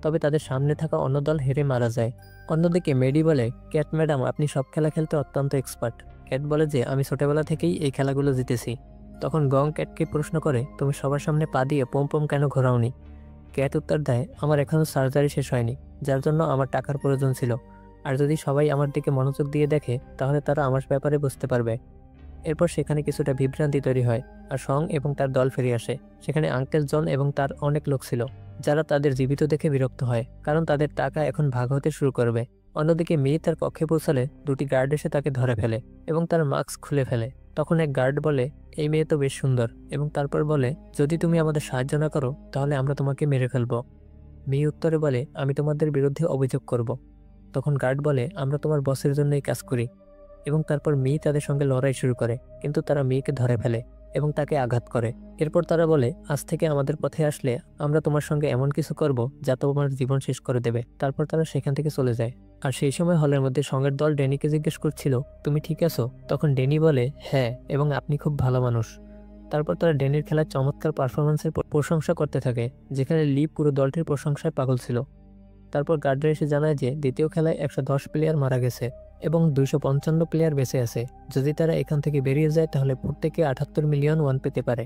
তবে তাদের সামনে থাকা অন্য দল হেরে মারা যায়। অন্যদিকে মেডি বলে, ক্যাট ম্যাডাম, আপনি সব খেলা খেলতে অত্যন্ত এক্সপার্ট। ক্যাট বলে যে, আমি ছোটবেলা থেকেই এই খেলাগুলো জিতেছি। তখন গং ক্যাটকে প্রশ্ন করে, তুমি সবার সামনে পা দিয়ে পম্পম কেন ঘোরাওনি? ক্যাট উত্তর দেয়, আমার এখনও সার্জারি শেষ হয়নি, যার জন্য আমার টাকার প্রয়োজন ছিল। আর যদি সবাই আমার দিকে মনোযোগ দিয়ে দেখে, তাহলে তারা আমার ব্যাপারে বুঝতে পারবে। এরপর সেখানে কিছুটা বিভ্রান্তি তৈরি হয়, আর সং এবং তার দল ফিরে আসে। সেখানে আঙ্কেল জন এবং তার অনেক লোক ছিল, যারা তাদের জীবিত দেখে বিরক্ত হয়, কারণ তাদের টাকা এখন ভাগ হতে শুরু করবে। অন্যদিকে মি তার কক্ষে পৌঁছালে 2টি গার্ড এসে তাকে ধরে ফেলে এবং তার মাস্ক খুলে ফেলে। তখন এক গার্ড বলে, এই মেয়ে তো বেশ সুন্দর, এবং তারপর বলে, যদি তুমি আমাদের সাহায্য না করো তাহলে আমরা তোমাকে মেরে ফেলবো। মি উত্তরে বলে, আমি তোমাদের বিরুদ্ধে অভিযোগ করব। তখন গার্ড বলে, আমরা তোমার বসের জন্য এই কাজ করি। এবং তারপর মি তাদের সঙ্গে লড়াই শুরু করে, কিন্তু তারা মিকে ধরে ফেলে এবং তাকে আঘাত করে। এরপর তারা বলে, আজ থেকে আমাদের পথে আসলে আমরা তোমার সঙ্গে এমন কিছু করব যা তোমার জীবন শেষ করে দেবে। তারপর তারা সেখান থেকে চলে যায়। আর সেই সময় হলের মধ্যে সঙ্গের দল ড্যানিকে জিজ্ঞেস করছিল, তুমি ঠিক আছো? তখন ড্যানি বলে, হ্যাঁ, এবং আপনি খুব ভালো মানুষ। তারপর তারা ড্যানির খেলার চমৎকার পারফরমেন্সের প্রশংসা করতে থাকে, যেখানে লি পুরো দলটির প্রশংসায় পাগল ছিল। তারপর গার্ডরা এসে জানায় যে দ্বিতীয় খেলায় 110 প্লেয়ার মারা গেছে এবং 255 প্লেয়ার বেঁচে আছে। যদি তারা এখান থেকে বেরিয়ে যায় তাহলে প্রত্যেকে 78 মিলিয়ন ওয়ান পেতে পারে।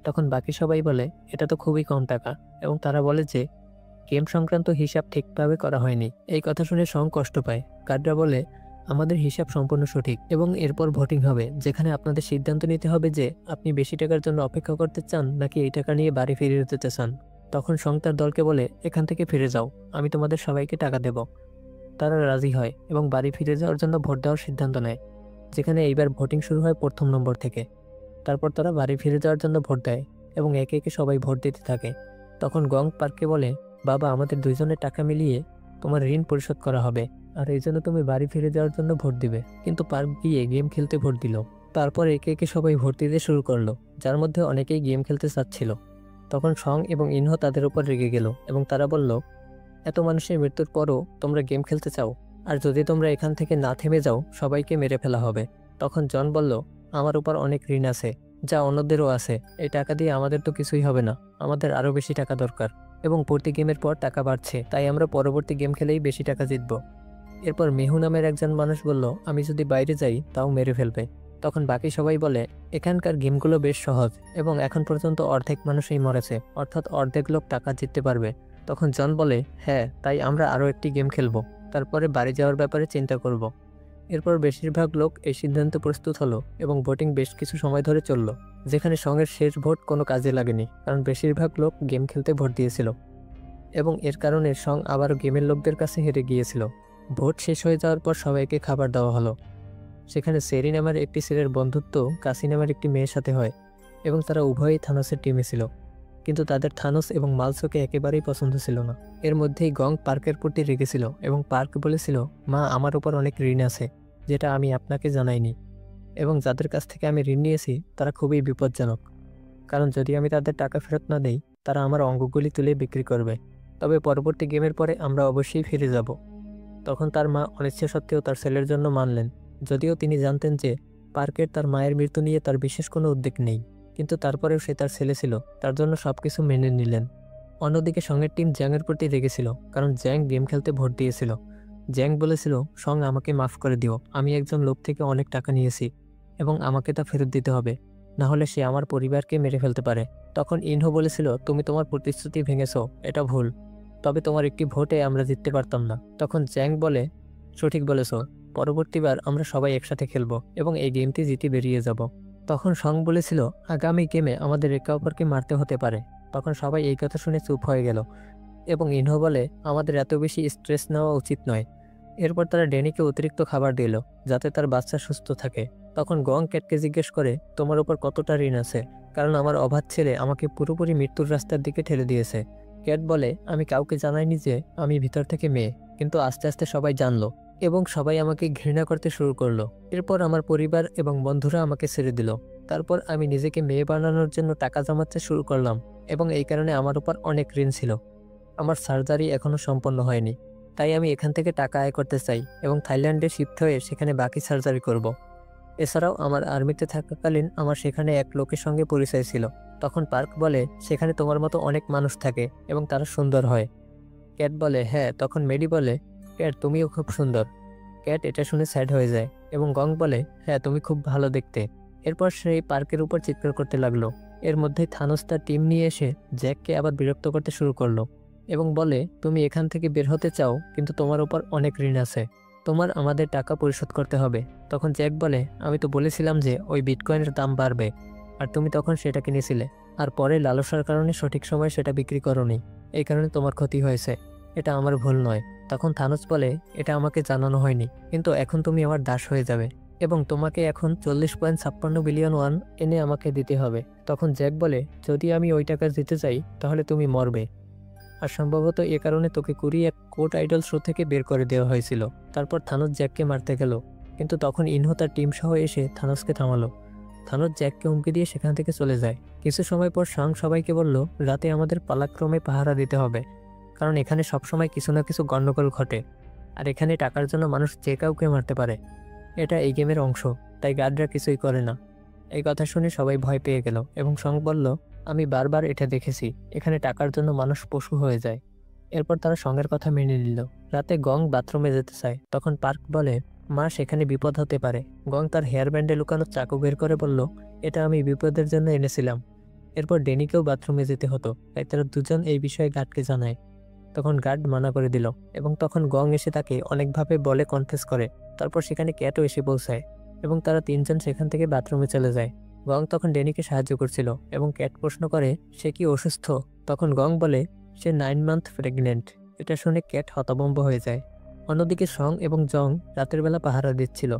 তখন বাকি সবাই বলে, এটা তো খুবই কম টাকা, এবং তারা বলে যে গেম সংক্রান্ত হিসাব ঠিকভাবে করা হয়নি। এই কথা শুনে সং কষ্ট পায়। গার্ডরা বলে, আমাদের হিসাব সম্পূর্ণ সঠিক, এবং এরপর ভোটিং হবে, যেখানে আপনাদের সিদ্ধান্ত নিতে হবে যে আপনি বেশি টাকার জন্য অপেক্ষা করতে চান নাকি এই টাকা নিয়ে বাড়ি ফিরে যেতে চান। তখন সং তার দলকে বলে, এখান থেকে ফিরে যাও, আমি তোমাদের সবাইকে টাকা দেব। তারা রাজি হয় এবং বাড়ি ফিরে যাওয়ার জন্য ভোট দেওয়ার সিদ্ধান্ত নেয়, যেখানে এইবার ভোটিং শুরু হয় প্রথম নম্বর থেকে। তারপর তারা বাড়ি ফিরে যাওয়ার জন্য ভোট দেয় এবং একে একে সবাই ভোট দিতে থাকে। তখন গং পার্ককে বলে, বাবা, আমাদের দুইজনের টাকা মিলিয়ে তোমার ঋণ পরিশোধ করা হবে, আর এই জন্য তুমি বাড়ি ফিরে যাওয়ার জন্য ভোট দিবে। কিন্তু পার্ক গিয়ে গেম খেলতে ভোট দিল। তারপর একে একে সবাই ভোট দিতে শুরু করলো, যার মধ্যে অনেকেই গেম খেলতে চাচ্ছিল। তখন সং এবং ইনহো তাদের উপর রেগে গেল এবং তারা বলল, এত মানুষের মৃত্যুর পরও তোমরা গেম খেলতে চাও, আর যদি তোমরা এখান থেকে না থেমে যাও সবাইকে মেরে ফেলা হবে। তখন জন বলল, আমার উপর অনেক ঋণ আছে, যা অন্যদেরও আছে। এই টাকা দিয়ে আমাদের তো কিছুই হবে না, আমাদের আরও বেশি টাকা দরকার, এবং প্রতি গেমের পর টাকা বাড়ছে, তাই আমরা পরবর্তী গেম খেলেই বেশি টাকা জিতব। এরপর মেহু নামের একজন মানুষ বলল, আমি যদি বাইরে যাই তাও মেরে ফেলবে। তখন বাকি সবাই বলে, এখানকার গেমগুলো বেশ সহজ এবং এখন পর্যন্ত অর্ধেক মানুষই মরেছে, অর্থাৎ অর্ধেক লোক টাকা জিততে পারবে। তখন জন বলে, হ্যাঁ, তাই আমরা আরও একটি গেম খেলবো, তারপরে বাড়ি যাওয়ার ব্যাপারে চিন্তা করব। এরপর বেশিরভাগ লোক এই সিদ্ধান্তে প্রস্তুত হলো এবং ভোটিং বেশ কিছু সময় ধরে চলল, যেখানে সঙ্গের শেষ ভোট কোনো কাজে লাগেনি, কারণ বেশিরভাগ লোক গেম খেলতে ভোট দিয়েছিল, এবং এর কারণে সং আবারও গেমের লোকদের কাছে হেরে গিয়েছিল। ভোট শেষ হয়ে যাওয়ার পর সবাইকে খাবার দেওয়া হলো। সেখানে সেরি নামের একটি ছেলের বন্ধুত্ব কাসি নামের একটি মেয়ের সাথে হয়, এবং তারা উভয়ই থানোসের টিমে ছিল, কিন্তু তাদের থানোস এবং মালসোকে একেবারেই পছন্দ ছিল না। এর মধ্যেই গং পার্কের প্রতি রেগেছিল এবং পার্ক বলেছিল, মা, আমার উপর অনেক ঋণ আছে, যেটা আমি আপনাকে জানাইনি, এবং যাদের কাছ থেকে আমি ঋণ নিয়েছি তারা খুবই বিপজ্জনক, কারণ যদি আমি তাদের টাকা ফেরত না দেই তারা আমার অঙ্গগুলি তুলে বিক্রি করবে। তবে পরবর্তী গেমের পরে আমরা অবশ্যই ফিরে যাব। তখন তার মা অনিচ্ছা সত্ত্বেও তার ছেলের জন্য মানলেন, যদিও তিনি জানতেন যে পার্কের তার মায়ের মৃত্যু নিয়ে তার বিশেষ কোনো উদ্বেগ নেই, কিন্তু তারপরেও সে তার ছেলে ছিল, তার জন্য সবকিছু মেনে নিলেন। অন্যদিকে সঙ্গের টিম জ্যাংয়ের প্রতি রেগেছিল, কারণ জ্যাং গেম খেলতে ভোট দিয়েছিল। জ্যাং বলেছিল, সং, আমাকে মাফ করে দিও, আমি একজন লোক থেকে অনেক টাকা নিয়েছি এবং আমাকে তা ফেরত দিতে হবে। না হলে সে আমার পরিবারকে মেরে ফেলতে পারে। তখন ইনহো বলেছিল, তুমি তোমার প্রতিশ্রুতি ভেঙেছো, এটা ভুল। তবে তোমার একটি ভোটে আমরা জিততে পারতাম না। তখন জ্যাং বলে, সঠিক বলেছ, পরবর্তীবার আমরা সবাই একসাথে খেলবো এবং এই গেমটি জিতে বেরিয়ে যাব। তখন সং বলেছিল, আগামী গেমে আমাদের একে অপরকে মারতে হতে পারে। তখন সবাই এই কথা শুনে চুপ হয়ে গেল এবং ইনহো বলে, আমাদের এত বেশি স্ট্রেস নেওয়া উচিত নয়। এরপর তারা ড্যানিকে অতিরিক্ত খাবার দিল যাতে তার বাচ্চা সুস্থ থাকে। তখন গং ক্যাটকে জিজ্ঞেস করে, তোমার উপর কতটা ঋণ আছে, কারণ আমার অবাধ ছেলে আমাকে পুরোপুরি মৃত্যুর রাস্তার দিকে ঠেলে দিয়েছে। ক্যাট বলে, আমি কাউকে জানাইনি যে আমি ভিতর থেকে মেয়ে, কিন্তু আস্তে আস্তে সবাই জানলো এবং সবাই আমাকে ঘৃণা করতে শুরু করলো। এরপর আমার পরিবার এবং বন্ধুরা আমাকে ছেড়ে দিল। তারপর আমি নিজেকে মেয়ে বানানোর জন্য টাকা জমাতে শুরু করলাম এবং এই কারণে আমার উপর অনেক ঋণ ছিল। আমার সার্জারি এখনও সম্পন্ন হয়নি, তাই আমি এখান থেকে টাকা আয় করতে চাই এবং থাইল্যান্ডে শিফট হয়ে সেখানে বাকি সার্জারি করব। এছাড়াও আমার আর্মিতে থাকাকালীন আমার সেখানে এক লোকের সঙ্গে পরিচয় ছিল। তখন পার্ক বলে, সেখানে তোমার মতো অনেক মানুষ থাকে এবং তারা সুন্দর হয়। ক্যাট বলে, হ্যাঁ। তখন মেডি বলে, ক্যাট তুমিও খুব সুন্দর। ক্যাট এটা শুনে স্যাড হয়ে যায় এবং গং বলে, হ্যাঁ তুমি খুব ভালো দেখতে। এরপর সেই পার্কের উপর চিৎকার করতে লাগলো। এর মধ্যে থানোস তার টিম নিয়ে এসে জ্যাককে আবার বিরক্ত করতে শুরু করলো এবং বলে, তুমি এখান থেকে বের হতে চাও, কিন্তু তোমার উপর অনেক ঋণ আছে, তোমার আমাদের টাকা পরিশোধ করতে হবে। তখন জ্যাক বলে, আমি তো বলেছিলাম যে ওই বিটকয়েনের দাম বাড়বে, আর তুমি তখন সেটা কিনেছিলে, আর পরে লালসার কারণে সঠিক সময় সেটা বিক্রি করোনি, এই কারণে তোমার ক্ষতি হয়েছে। এটা আমার ভুল নয়। তখন থানোস বলে, এটা আমাকে জানানো হয়নি, কিন্তু এখন তুমি আমার দাস হয়ে যাবে এবং তোমাকে এখন 40.56 বিলিয়ন ওয়ান এনে আমাকে দিতে হবে। তখন জ্যাক বলে, যদি আমি ওই টাকা দিতে চাই তাহলে তুমি মরবে, আর সম্ভবত এ কারণে তোকে কুরি এক কোর্ট আইডল শো থেকে বের করে দেওয়া হয়েছিল। তারপর থানোস জ্যাককে মারতে গেল, কিন্তু তখন ইনহো তার টিম সহ এসে থানোসকে থামালো। থানোস জ্যাককে হুমকি দিয়ে সেখান থেকে চলে যায়। কিছু সময় পর সাং সবাইকে বলল, রাতে আমাদের পালাক্রমে পাহারা দিতে হবে, কারণ এখানে সবসময় কিছু না কিছু গণ্ডগোল ঘটে, আর এখানে টাকার জন্য মানুষ যে কাউকে মারতে পারে। এটা এই গেমের অংশ, তাই গার্ডরা কিছুই করে না। এই কথা শুনে সবাই ভয় পেয়ে গেল এবং সং বলল, আমি বারবার এটা দেখেছি, এখানে টাকার জন্য মানুষ পশু হয়ে যায়। এরপর তারা সঙ্গের কথা মেনে নিল। রাতে গং বাথরুমে যেতে চায়, তখন পার্ক বলে, মা সেখানে বিপদ হতে পারে। গং তার হেয়ার ব্যান্ডে লুকানো চাকু বের করে বলল, এটা আমি বিপদের জন্য এনেছিলাম। এরপর ডেনিকেও বাথরুমে যেতে হতো, তাই তারা দুজন এই বিষয়ে গার্ডকে জানায়। তখন গার্ড মানা করে দিল এবং তখন গং এসে তাকে অনেকভাবে বলে কনফেস করে। তারপর সেখানে ক্যাটও এসে পৌঁছায় এবং তারা তিনজন সেখান থেকে বাথরুমে চলে যায়। গং তখন ডেনিকে সাহায্য করছিল এবং ক্যাট প্রশ্ন করে, সে কি অসুস্থ? তখন গং বলে, সে 9 মান্থ প্রেগনেন্ট। এটা শুনে ক্যাট হতভম্ব হয়ে যায়। অন্যদিকে সং এবং জং রাতের বেলা পাহারা দিচ্ছিল।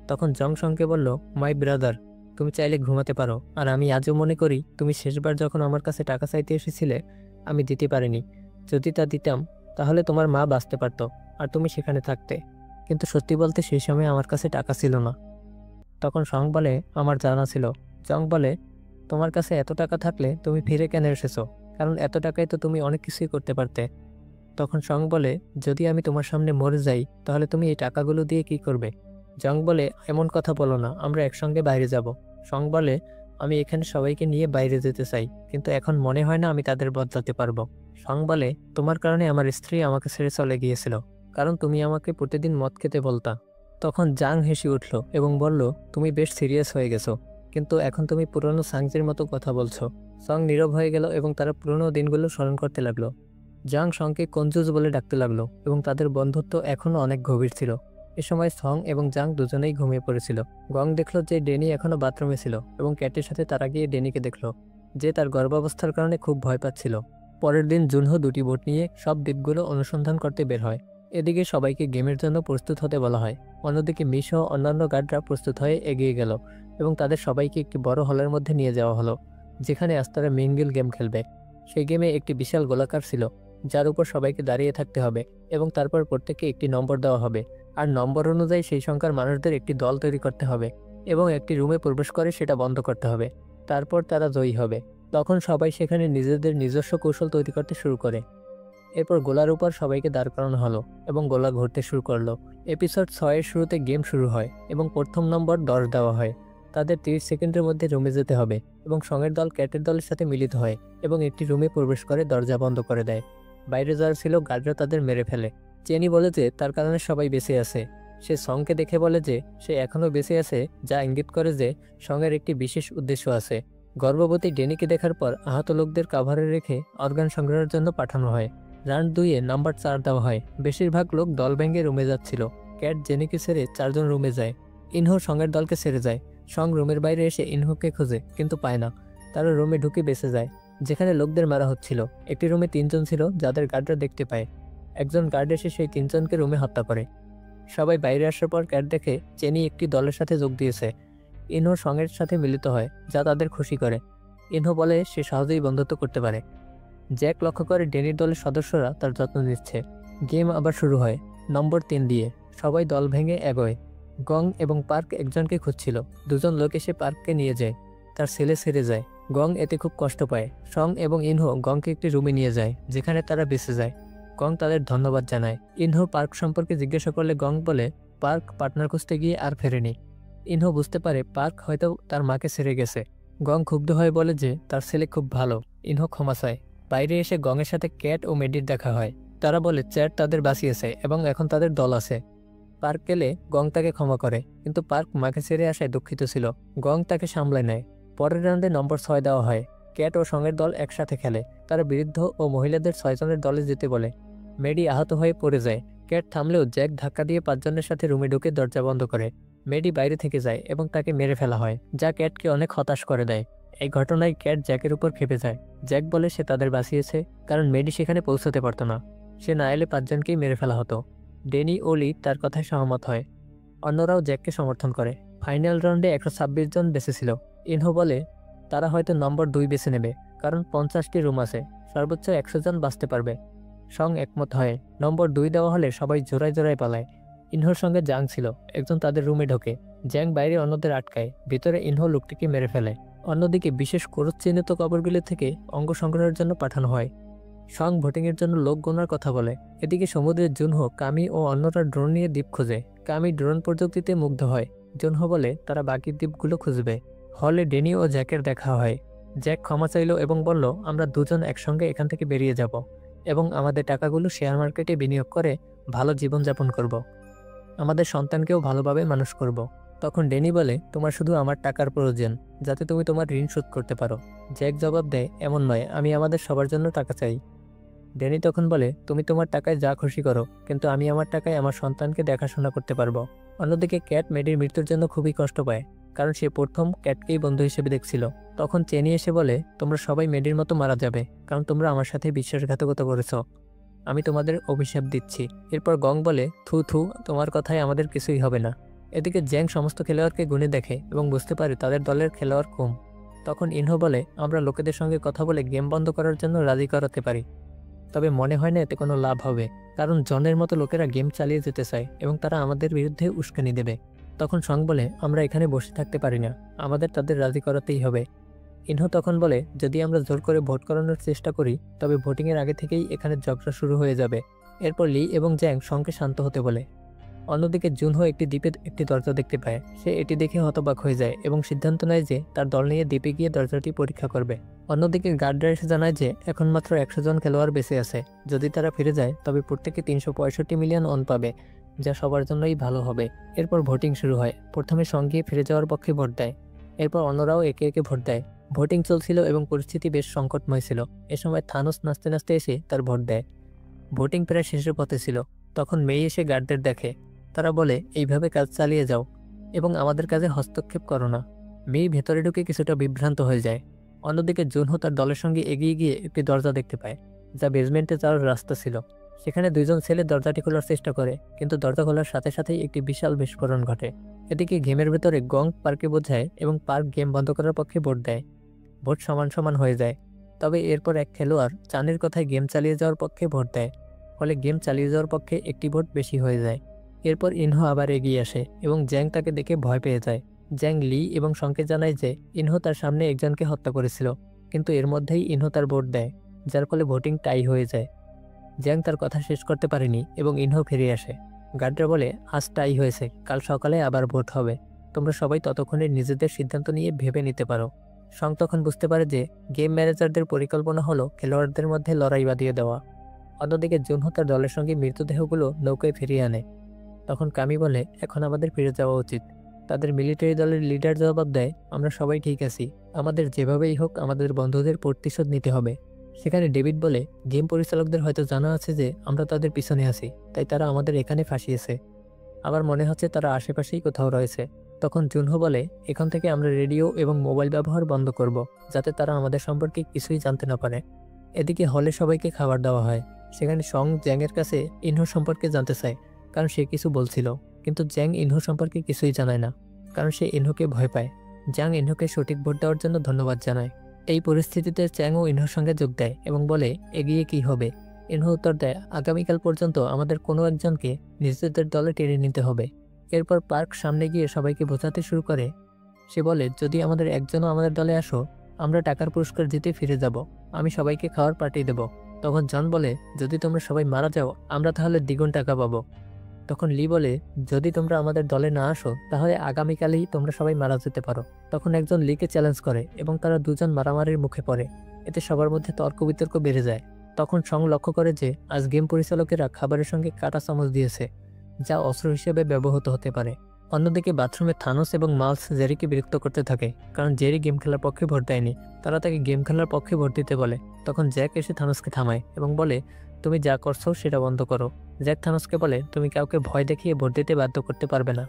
তখন জং সংকে বলল, মাই ব্রাদার, তুমি চাইলে ঘুমাতে পারো, আর আমি আজও মনে করি তুমি শেষবার যখন আমার কাছে টাকা চাইতে এসেছিলে আমি দিতে পারিনি। যদি তা দিতাম তাহলে তোমার মা বাঁচতে পারত আর তুমি সেখানে থাকতে, কিন্তু সত্যি বলতে সেই সময় আমার কাছে টাকা ছিল না। তখন সং বলে, আমার জানা ছিল। জং বলে, তোমার কাছে এত টাকা থাকলে তুমি ফিরে কেন এসেছো, কারণ এত টাকায় তো তুমি অনেক কিছুই করতে পারতে। তখন সং বলে, যদি আমি তোমার সামনে মরে যাই তাহলে তুমি এই টাকাগুলো দিয়ে কি করবে? জং বলে, এমন কথা বলো না, আমরা একসঙ্গে বাইরে যাব। সং বলে, আমি এখানে সবাইকে নিয়ে বাইরে যেতে চাই, কিন্তু এখন মনে হয় না আমি তাদের বদলাতে পারবো। সং বলে, তোমার কারণে আমার স্ত্রী আমাকে ছেড়ে চলে গিয়েছিল, কারণ তুমি আমাকে প্রতিদিন মদ খেতে বলতা। তখন জাং হেসে উঠল এবং বলল, তুমি বেশ সিরিয়াস হয়ে গেছো, কিন্তু এখন তুমি পুরনো সাংজির মতো কথা বলছো। সং নীরব হয়ে গেল এবং তারা পুরনো দিনগুলো স্মরণ করতে লাগলো। জাং সংকে কঞ্জুস বলে ডাকতে লাগলো এবং তাদের বন্ধুত্ব এখনও অনেক গভীর ছিল। এ সময় সং এবং জাং দুজনেই ঘুমিয়ে পড়েছিল। গং দেখল যে ডেনি এখনও বাথরুমে ছিল এবং ক্যাটের সাথে তারা গিয়ে ডেনিকে দেখল, যে তার গর্ভাবস্থার কারণে খুব ভয় পাচ্ছিল। পরের দিন জুনহো দুটি বোট নিয়ে সব দ্বীপগুলো অনুসন্ধান করতে বের হয়। এদিকে সবাইকে গেমের জন্য প্রস্তুত হতে বলা হয়। অন্যদিকে মিশো অন্যান্য গার্ডরা প্রস্তুত হয়ে এগিয়ে গেল এবং তাদের সবাইকে একটি বড় হলের মধ্যে নিয়ে যাওয়া হলো, যেখানে আজ তারা মিঙ্গল গেম খেলবে। সেই গেমে একটি বিশাল গোলাকার ছিল, যার উপর সবাইকে দাঁড়িয়ে থাকতে হবে এবং তারপর প্রত্যেককে একটি নম্বর দেওয়া হবে, আর নম্বর অনুযায়ী সেই সংখ্যার মানুষদের একটি দল তৈরি করতে হবে এবং একটি রুমে প্রবেশ করে সেটা বন্ধ করতে হবে। তারপর তারা জয়ী হবে। তখন সবাই সেখানে নিজেদের নিজস্ব কৌশল তৈরি করতে শুরু করে। এরপর গোলার উপর সবাইকে দাঁড় করানো হলো এবং গোলা ঘুরতে শুরু করলো। এপিসোড 6 এর শুরুতে গেম শুরু হয় এবং প্রথম নম্বর 10 দেওয়া হয়। তাদের 30 সেকেন্ডের মধ্যে রুমে যেতে হবে এবং সঙ্গের দল ক্যাটের দলের সাথে মিলিত হয় এবং একটি রুমে প্রবেশ করে দরজা বন্ধ করে দেয়। বাইরে যারা ছিল গার্ডরা তাদের মেরে ফেলে। চেনি বলে যে তার কারণে সবাই বেঁচে আছে সে সংকে দেখে বলে যে সে এখনও বেঁচে আছে, যা ইঙ্গিত করে যে সঙের একটি বিশেষ উদ্দেশ্য আছে। গর্ভবতী ডেনিকে দেখার পর আহত লোকদের কাভারে রেখে অর্গান সংগ্রহের জন্য পাঠানো হয়। রাউন্ড 2-এ নাম্বার 4 দেওয়া হয়। বেশিরভাগ লোক দল ভেঙে রুমে যাচ্ছিল। ক্যাট জেনিকে ছেড়ে 4 জন রুমে যায়। ইনহো সঙের দলকে ছেড়ে যায়। সং রুমের বাইরে এসে ইনহোকে খোঁজে, কিন্তু পায় না। তারা রুমে ঢুকে বেঁচে যায়, যেখানে লোকদের মারা হচ্ছিল। একটি রুমে 3 জন ছিল, যাদের গার্ডরা দেখতে পায়। একজন গার্ড এসে সেই 3 জনকে রুমে হত্যা করে। সবাই বাইরে আসার পর ক্যাট দেখে চেনি একটি দলের সাথে যোগ দিয়েছে। ইনহো সঙের সাথে মিলিত হয়, যা তাদের খুশি করে। ইনহো বলে সে সহজেই বন্ধুত্ব করতে পারে। জ্যাক লক্ষ্য করে ডেনির দলের সদস্যরা তার যত্ন নিচ্ছে। গেম আবার শুরু হয় নম্বর 3 দিয়ে। সবাই দল ভেঙে এগোয়। গং এবং পার্ক একজনকে খুঁজছিল। 2 জন লোক এসে পার্ককে নিয়ে যায়। তার ছেলে ছেড়ে যায়। গং এতে খুব কষ্ট পায়। সং এবং ইনহো গংকে একটি রুমে নিয়ে যায়, যেখানে তারা বেঁচে যায়। গং তাদের ধন্যবাদ জানায়। ইনহো পার্ক সম্পর্কে জিজ্ঞাসা করলে গং বলে পার্ক পার্টনার খুঁজতে গিয়ে আর ফেরেনি। ইনহো বুঝতে পারে পার্ক হয়তো তার মাকে ছেড়ে গেছে। গং ক্ষুব্ধ হয়ে বলে যে তার ছেলে খুব ভালো। ইনহো ক্ষমা চায়। বাইরে এসে গংয়ের সাথে ক্যাট ও মেডির দেখা হয়। তারা বলে চ্যাট তাদের বাঁচিয়েছে এবং এখন তাদের দল আছে। পার্ক গেলে গং তাকে ক্ষমা করে, কিন্তু পার্ক মাকে ছেড়ে আসায় দুঃখিত ছিল। গং তাকে সামলায় নেয়। পরের রাউন্ডে নম্বর 6 দেওয়া হয়। ক্যাট ও সঙের দল একসাথে খেলে। তারা বৃদ্ধ ও মহিলাদের 6 জনের দলে যেতে বলে। মেডি আহত হয়ে পড়ে যায়। ক্যাট থামলেও জ্যাক ধাক্কা দিয়ে 5 জনের সাথে রুমে ঢুকে দরজা বন্ধ করে। মেডি বাইরে থেকে যায় এবং তাকে মেরে ফেলা হয়, যা ক্যাটকে অনেক হতাশ করে দেয়। এই ঘটনায় ক্যাট জ্যাকের উপর ক্ষেপে যায়। জ্যাক বলে সে তাদের বাঁচিয়েছে, কারণ মেডি সেখানে পৌঁছতে পারত না। সে না এলে 5 জনকেই মেরে ফেলা হতো। ডেনি ও লি তার কথায় সহমত হয়। অন্যরাও জ্যাককে সমর্থন করে। ফাইনাল রাউন্ডে 126 জন বেঁচে ছিল। ইনহো বলে তারা হয়তো নম্বর 2 বেছে নেবে, কারণ 50টি রুম আছে, সর্বোচ্চ 100 জন বাঁচতে পারবে। সং একমত হয়। নম্বর 2 দেওয়া হলে সবাই জোড়ায় জোড়ায় পালায়। ইনহোর সঙ্গে জাং ছিল। একজন তাদের রুমে ঢোকে। জ্যাং বাইরে অন্যদের আটকায়। ভিতরে ইনহো লোকটিকে মেরে ফেলে। অন্যদিকে বিশেষ চিহ্নিত কবরগুলি থেকে অঙ্গ সংগ্রহের জন্য পাঠানো হয়। সং ভোটিংয়ের জন্য লোক গোনার কথা বলে। এদিকে সমুদ্রের জুনহো, কামি ও অন্যরা ড্রোন নিয়ে দ্বীপ খোঁজে। কামি ড্রোন প্রযুক্তিতে মুগ্ধ হয়। জুনহো বলে তারা বাকি দ্বীপগুলো খুঁজবে। হলে ডেনি ও জ্যাকের দেখা হয়। জ্যাক ক্ষমা চাইল এবং বলল আমরা 2 জন একসঙ্গে এখান থেকে বেরিয়ে যাব এবং আমাদের টাকাগুলো শেয়ার মার্কেটে বিনিয়োগ করে ভালো জীবনযাপন করব। আমাদের সন্তানকেও ভালোভাবে মানুষ করব। তখন ডেনি বলে তোমার শুধু আমার টাকার প্রয়োজন, যাতে তুমি তোমার ঋণ শোধ করতে পারো। জ্যাক জবাব দেয় এমন নয়, আমি আমাদের সবার জন্য টাকা চাই। ডেনি তখন বলে তুমি তোমার টাকায় যা খুশি করো, কিন্তু আমি আমার টাকায় আমার সন্তানকে দেখাশোনা করতে পারবো। অন্যদিকে ক্যাট মেডির মৃত্যুর জন্য খুবই কষ্ট পায়, কারণ সে প্রথম ক্যাটকেই বন্ধু হিসেবে দেখছিল। তখন চেনি এসে বলে তোমরা সবাই মেডির মতো মারা যাবে, কারণ তোমরা আমার সাথে বিশ্বাসঘাতকতা করেছ। আমি তোমাদের অভিশাপ দিচ্ছি। এরপর গং বলে থু থু, তোমার কথায় আমাদের কিছুই হবে না। এদিকে জ্যাং সমস্ত খেলোয়াড়কে গুনে দেখে এবং বুঝতে পারে তাদের দলের খেলোয়াড় কম। তখন ইনহো বলে আমরা লোকেদের সঙ্গে কথা বলে গেম বন্ধ করার জন্য রাজি করাতে পারি, তবে মনে হয় না এতে কোনো লাভ হবে, কারণ জনের মতো লোকেরা গেম চালিয়ে যেতে চায় এবং তারা আমাদের বিরুদ্ধে উস্কানি দেবে। তখন সং বলে আমরা এখানে বসে থাকতে পারি না, আমাদের তাদের রাজি করাতেই হবে। ইনহো তখন বলে যদি আমরা জোর করে ভোট করানোর চেষ্টা করি, তবে ভোটিংয়ের আগে থেকেই এখানে ঝগড়া শুরু হয়ে যাবে। এরপর লি এবং জ্যাং সঙ্গে শান্ত হতে বলে। অন্যদিকে জুনহো একটি দ্বীপে একটি দরজা দেখতে পায়। সে এটি দেখে হতবাক হয়ে যায় এবং সিদ্ধান্ত নেয় যে তার দল নিয়ে দ্বীপে গিয়ে দরজাটি পরীক্ষা করবে। অন্যদিকে গার্ডরা এসে জানায় যে এখন মাত্র 100 জন খেলোয়াড় বেঁচে আছে। যদি তারা ফিরে যায় তবে প্রত্যেকে 365 মিলিয়ন অন পাবে, যা সবার জন্যই ভালো হবে। এরপর ভোটিং শুরু হয়। প্রথমে সঙ্গে ফিরে যাওয়ার পক্ষে ভোট দেয়। এরপর অন্যরাও একে একে ভোট দেয়। ভোটিং চলছিল এবং পরিস্থিতি বেশ সংকটময় ছিল। এ সময় থানোস নাচতে নাচতে এসে তার ভোট দেয়। ভোটিং প্রায় শেষের পথে ছিল। তখন মেই এসে গার্ডদের দেখে। তারা বলে এইভাবে কাজ চালিয়ে যাও এবং আমাদের কাজে হস্তক্ষেপ করো না। মেই ভেতরে ঢুকে কিছুটা বিভ্রান্ত হয়ে যায়। অন্যদিকে জুনহো তার দলের সঙ্গে এগিয়ে গিয়ে একটি দরজা দেখতে পায়, যা বেসমেন্টে যাওয়ার রাস্তা ছিল। সেখানে 2 জন ছেলে দরজাটি খোলার চেষ্টা করে, কিন্তু দরজা খোলার সাথে সাথেই একটি বিশাল বিস্ফোরণ ঘটে। এদিকে গেমের ভেতরে গং পার্কে বোঝায় এবং পার্ক গেম বন্ধ করার পক্ষে ভোট দেয়। ভোট সমান সমান হয়ে যায়। তবে এরপর এক খেলোয়াড় চানের কথায় গেম চালিয়ে যাওয়ার পক্ষে ভোট দেয়, ফলে গেম চালিয়ে যাওয়ার পক্ষে একটি ভোট বেশি হয়ে যায়। এরপর ইনহো আবার এগিয়ে আসে এবং জ্যাং তাকে দেখে ভয় পেয়ে যায়। জ্যাং লি এবং সংকে জানায় যে ইনহো তার সামনে একজনকে হত্যা করেছিল, কিন্তু এর মধ্যেই ইনহো তার ভোট দেয়, যার ফলে ভোটিং টাই হয়ে যায়। জ্যাং তার কথা শেষ করতে পারেনি এবং ইনহো ফিরে আসে। গার্ডরা বলে আজ টাই হয়েছে, কাল সকালে আবার ভোট হবে, তোমরা সবাই ততক্ষণে নিজেদের সিদ্ধান্ত নিয়ে ভেবে নিতে পারো। সং তখন বুঝতে পারে যে গেম ম্যানেজারদের পরিকল্পনা হলো খেলোয়াড়দের মধ্যে লড়াই বাঁধিয়ে দেওয়া। অন্যদিকে জুনহো তার দলের সঙ্গে মৃতদেহগুলো নৌকায় ফিরিয়ে আনে। তখন কামি বলে এখন আমাদের ফিরে যাওয়া উচিত। তাদের মিলিটারি দলের লিডার জবাব দেয়, আমরা সবাই ঠিক আছি, আমাদের যেভাবেই হোক আমাদের বন্ধুদের প্রতিশোধ নিতে হবে। সেখানে ডেভিড বলে, গেম পরিচালকদের হয়তো জানা আছে যে আমরা তাদের পিছনে আছি, তাই তারা আমাদের এখানে ফাঁসিয়েছে। আমার মনে হচ্ছে তারা আশেপাশেই কোথাও রয়েছে। তখন জুনহো বলে, এখান থেকে আমরা রেডিও এবং মোবাইল ব্যবহার বন্ধ করব, যাতে তারা আমাদের সম্পর্কে কিছুই জানতে না পারে। এদিকে হলে সবাইকে খাবার দেওয়া হয়। সেখানে সং জ্যাংয়ের কাছে ইনহো সম্পর্কে জানতে চায়, কারণ সে কিছু বলছিল, কিন্তু জ্যাং ইনহো সম্পর্কে কিছুই জানায় না, কারণ সে ইনহোকে ভয় পায়। জ্যাং ইনহোকে সঠিক ভোট দেওয়ার জন্য ধন্যবাদ জানায়। এই পরিস্থিতিতে চ্যাংও ইনহোর সঙ্গে যোগ দেয় এবং বলে, এগিয়ে কি হবে? ইনহো উত্তর দেয়, আগামীকাল পর্যন্ত আমাদের কোনো একজনকে নিজেদের দলে টেনে নিতে হবে। এরপর পার্ক সামনে গিয়ে সবাইকে বোঝাতে শুরু করে। সে বলে, যদি আমাদের একজনও আমাদের দলে আসো, আমরা টাকার পুরস্কার জিতে ফিরে যাব, আমি সবাইকে খাওয়ার পার্টি দেব। তখন জন বলে, যদি তোমরা সবাই মারা যাও আমরা তাহলে দ্বিগুণ টাকা পাবো। তখন লি বলে, যদি তোমরা আমাদের দলে না আসো তাহলে আগামীকালই তোমরা সবাই মারা যেতে পারো। তখন একজন লিকে চ্যালেঞ্জ করে এবং তারা দুজন মারামারির মুখে পড়ে। এতে সবার মধ্যে তর্ক বিতর্ক বেড়ে যায়। তখন সং লক্ষ্য করে যে আজ গেম পরিচালকেরা খাবারের সঙ্গে কাঁটা চামচ দিয়েছে, যা অস্ত্র হিসেবে ব্যবহৃত হতে পারে। অন্যদিকে বাথরুমে থানোস এবং মালস জেরিকে বিরক্ত করতে থাকে, কারণ জেরি গেম খেলার পক্ষে ভোট দেয়নি। তারা তাকে গেম খেলার পক্ষে ভোট দিতে বলে। তখন জ্যাক এসে থানোসকে থামায় এবং বলে, তুমি যা করছো সেটা বন্ধ করো। জ্যাক থানোসকে বলে, তুমি কাউকে ভয় দেখিয়ে ভোট দিতে বাধ্য করতে পারবে না।